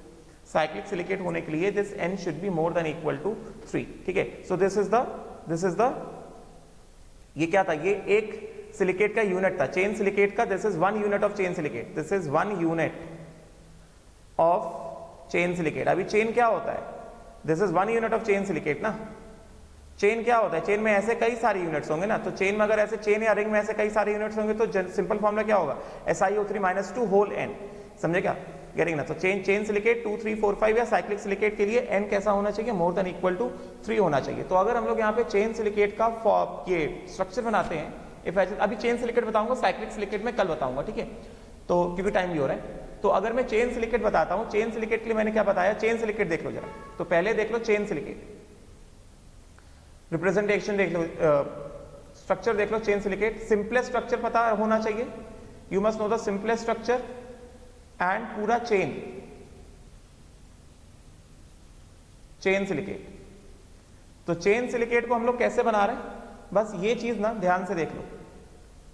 Cyclic silicate होने के लिए this n should be more than equal to 3। ठीक है, सो दिस इज द ये क्या था? ये एक सिलिकेट का यूनिट था, चेन सिलिकेट का। This is 1 unit of chain silicate, this is 1 unit of chain silicate. अभी चेन क्या होता है? This is 1 unit of chain silicate ना। चेन क्या होता है? चेन में ऐसे कई सारे यूनिट्स होंगे ना, तो चेन में अगर ऐसे चेन या रिंग में ऐसे कई सारे यूनिट्स होंगे तो सिंपल फॉर्मूला क्या होगा? SiO3 - 2 whole n। समझे क्या? गेटिंग ना? तो चेन सिलिकेट 2, 3, 4, 5 या साइक्लिक सिलिकेट के लिए n कैसा होना चाहिए? मोर देन इक्वल टू 3 होना चाहिए। तो अगर हम लोग यहाँ पे चेन सिलिकेट का ये स्ट्रक्चर बनाते हैं, अभी चेन सिलिकेट बताऊंगा, साइक्लिक सिलिकेट में कल बताऊंगा। ठीक है, तो क्योंकि टाइम भी हो रहा है, तो अगर मैं चेन सिलिकेट बताता हूं, चेन सिलिकेट के लिए मैंने क्या बताया? चेन सिलिकेट देख लो जरा, तो पहले देख लो चेन सिलिकेट रिप्रेजेंटेशन देख लो, स्ट्रक्चर देख लो चेन सिलिकेट। सिंपलेस्ट स्ट्रक्चर पता होना चाहिए, you must know the simplest structure and पूरा चेन सिलिकेट। तो चेन सिलिकेट को हम लोग कैसे बना रहे हैं, बस ये चीज ना ध्यान से देख लो,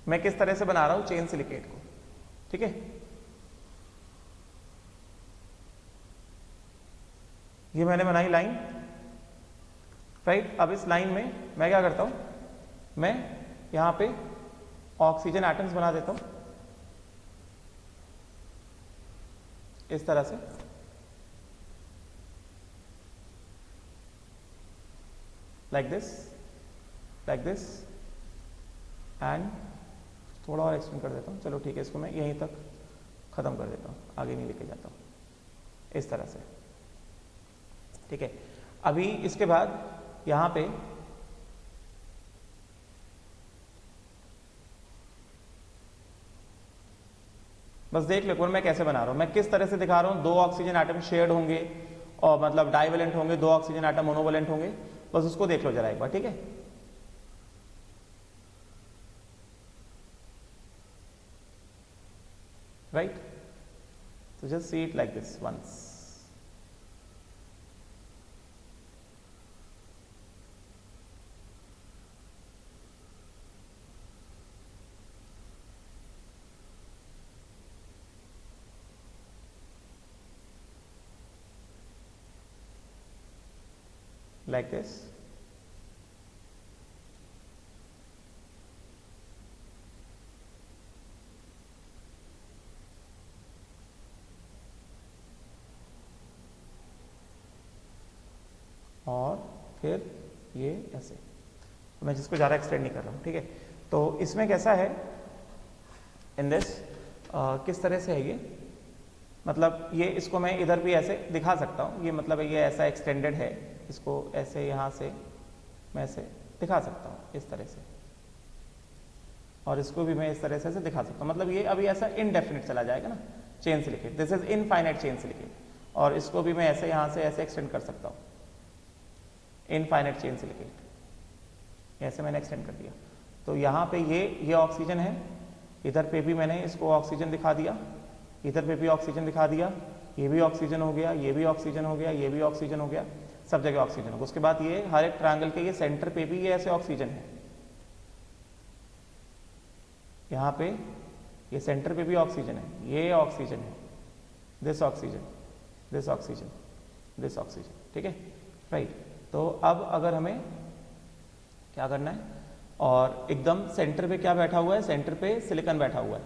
मैं किस तरह से बना रहा हूं चेन सिलिकेट को। ठीक है, ये मैंने बनाई लाइन, राइट। अब इस लाइन में मैं क्या करता हूं, मैं यहां पे ऑक्सीजन एटम्स बना देता हूं इस तरह से, लाइक दिस एंड थोड़ा और एक्सटेंड कर देता हूं। चलो ठीक है, इसको मैं यहीं तक खत्म कर देता हूं, आगे नहीं लेके जाता हूं, इस तरह से। ठीक है, अभी इसके बाद यहां पे बस देख लो मैं कैसे बना रहा हूं, मैं किस तरह से दिखा रहा हूं। 2 ऑक्सीजन एटम शेयर्ड होंगे और मतलब डाइवेलेंट होंगे, 2 ऑक्सीजन एटम मोनोवेलेंट होंगे, बस उसको देख लो जरा एक बार। ठीक है, right, so just see it like this once. like this. और फिर ये ऐसे, मैं जिसको ज़्यादा एक्सटेंड नहीं कर रहा हूँ, ठीक है। तो इसमें कैसा है इन दिस, किस तरह से है ये, मतलब ये इसको मैं इधर भी ऐसे दिखा सकता हूँ, ये मतलब ये ऐसा एक्सटेंडेड है, इसको ऐसे यहाँ से मैं ऐसे दिखा सकता हूँ इस तरह से, और इसको भी मैं इस तरह से ऐसे दिखा सकता हूँ। मतलब ये अभी ऐसा इनडेफिनिट चला जाएगा ना, chain silicate, this is infinite chain silicate. और इसको भी मैं ऐसे यहाँ से ऐसे एक्सटेंड कर सकता हूँ, इनफाइनाइट चेन सिलिकेट, ऐसे मैंने एक्सटेंड कर दिया। तो यहाँ पे ये ऑक्सीजन है, इधर पे भी मैंने इसको ऑक्सीजन दिखा दिया, इधर पे भी ऑक्सीजन दिखा दिया, ये भी ऑक्सीजन हो गया, ये भी ऑक्सीजन हो गया, ये भी ऑक्सीजन हो गया, सब जगह ऑक्सीजन हो गया। उसके बाद ये हर एक ट्रायंगल के ये सेंटर पे भी ये ऐसे ऑक्सीजन है, यहाँ पे ये सेंटर पे भी ऑक्सीजन है, ये ऑक्सीजन है, this oxygen, this oxygen, this oxygen, ठीक है, राइट। तो अब अगर हमें क्या करना है, और एकदम सेंटर पे क्या बैठा हुआ है, सेंटर पे सिलिकॉन बैठा हुआ है,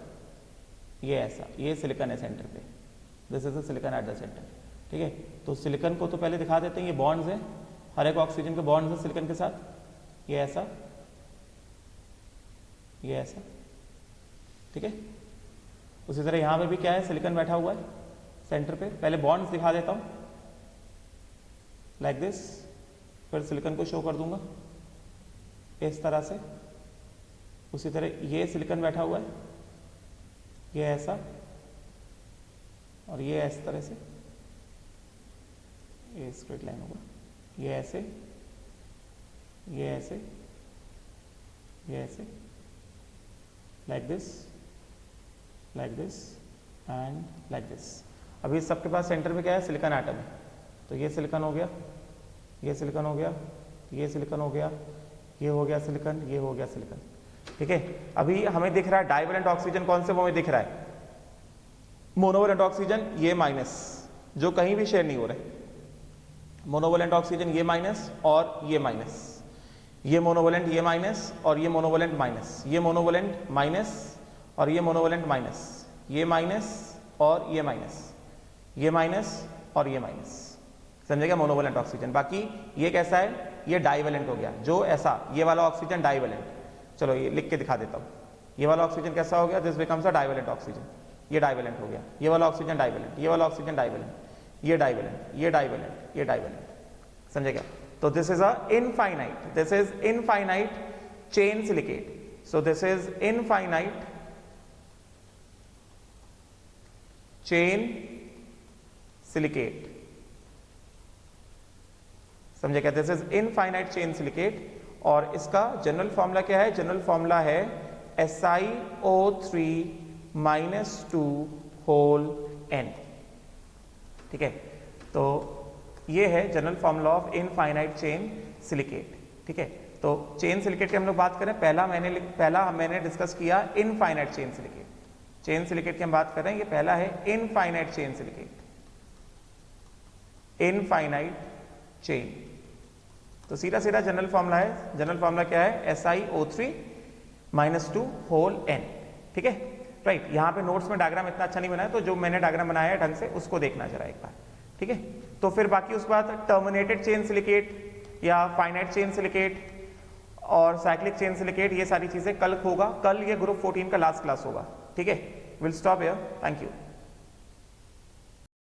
ये ऐसा, ये सिलिकॉन है सेंटर पे, this is the silicon at the centre, ठीक है। तो सिलिकॉन को तो पहले दिखा देते हैं, ये बॉन्ड्स हैं, हर एक ऑक्सीजन के बॉन्ड्स हैं सिलिकॉन के साथ, ये ऐसा, ये ऐसा, ठीक है। उसी तरह यहाँ पे भी क्या है, सिलिकॉन बैठा हुआ है सेंटर पे, पहले बॉन्ड्स दिखा देता हूँ लाइक दिस, फिर सिलिकॉन को शो कर दूंगा इस तरह से। उसी तरह ये सिलिकॉन बैठा हुआ है, ये ऐसा, और ये इस तरह से, ये स्ट्रेट लाइन होगा, ये ऐसे, ये ऐसे, ये ऐसे, like this, like this and like this. अभी सबके पास सेंटर में क्या है, सिलिकॉन एटम है, तो ये सिलिकॉन हो गया, ये सिलिकॉन हो गया, ये सिलिकॉन हो गया, ये हो गया सिलिकॉन, ये हो गया सिलिकॉन, ठीक है। अभी हमें दिख रहा है डाइवेलेंट ऑक्सीजन कौन से वो में दिख रहा है, मोनोवेलेंट ऑक्सीजन ये माइनस, जो कहीं भी शेयर नहीं हो रहे, मोनोवेलेंट ऑक्सीजन ये माइनस और ये माइनस, ये मोनोवेलेंट ये माइनस और ये मोनोवेलेंट माइनस, ये मोनोवेलेंट माइनस और ये मोनोवेलेंट माइनस, ये माइनस और ये माइनस, ये माइनस और ये माइनस, समझेगा, मोनोवेलेंट ऑक्सीजन। बाकी ये कैसा है, ये डाइवेलेंट हो गया, जो ऐसा, ये वाला ऑक्सीजन डाइवेलेंट, चलो ये लिख के दिखा देता हूँ, ये वाला ऑक्सीजन कैसा हो गया, this becomes a divalent oxygen, ये डाइवेलेंट हो गया, ये वाला ऑक्सीजन डाइवेलेंट, ये वाला ऑक्सीजन डाइवेलेंट, ये डाइवेलेंट, ये डाइवेलेंट, ये डाइवेलेंट, समझेगा। तो this is a infinite, this is infinite chain silicate, so this is infinite chain silicate, समझे क्या, this is infinite chain silicate. और इसका जनरल फॉर्मूला क्या है, जनरल फॉर्मूला है SiO3 -2 होल n, ठीक है। तो ये है general formula of infinite chain silicate, ठीक है। तो चेन सिलिकेट की हम लोग बात करें, पहला मैंने डिस्कस किया infinite chain silicate, chain silicate की हम बात कर रहे हैं, ये पहला है infinite chain silicate, infinite chain. तो सीधा सीधा जनरल फॉर्मूला है, जनरल फॉर्मूला क्या है, SiO3 -2 होल n, ठीक है, राइट। यहाँ पे नोट्स में डायग्राम इतना अच्छा नहीं बनाया, तो जो मैंने डायग्राम बनाया है ढंग से उसको देखना जरा एक बार, ठीक है। तो फिर बाकी उसके बाद टर्मिनेटेड चेन सिलिकेट या फाइनाइट चेन सिलिकेट और साइक्लिक चेन सिलिकेट, ये सारी चीजें कल होगा, कल ये ग्रुप 14 का लास्ट क्लास होगा, ठीक है। Will stop here, thank you.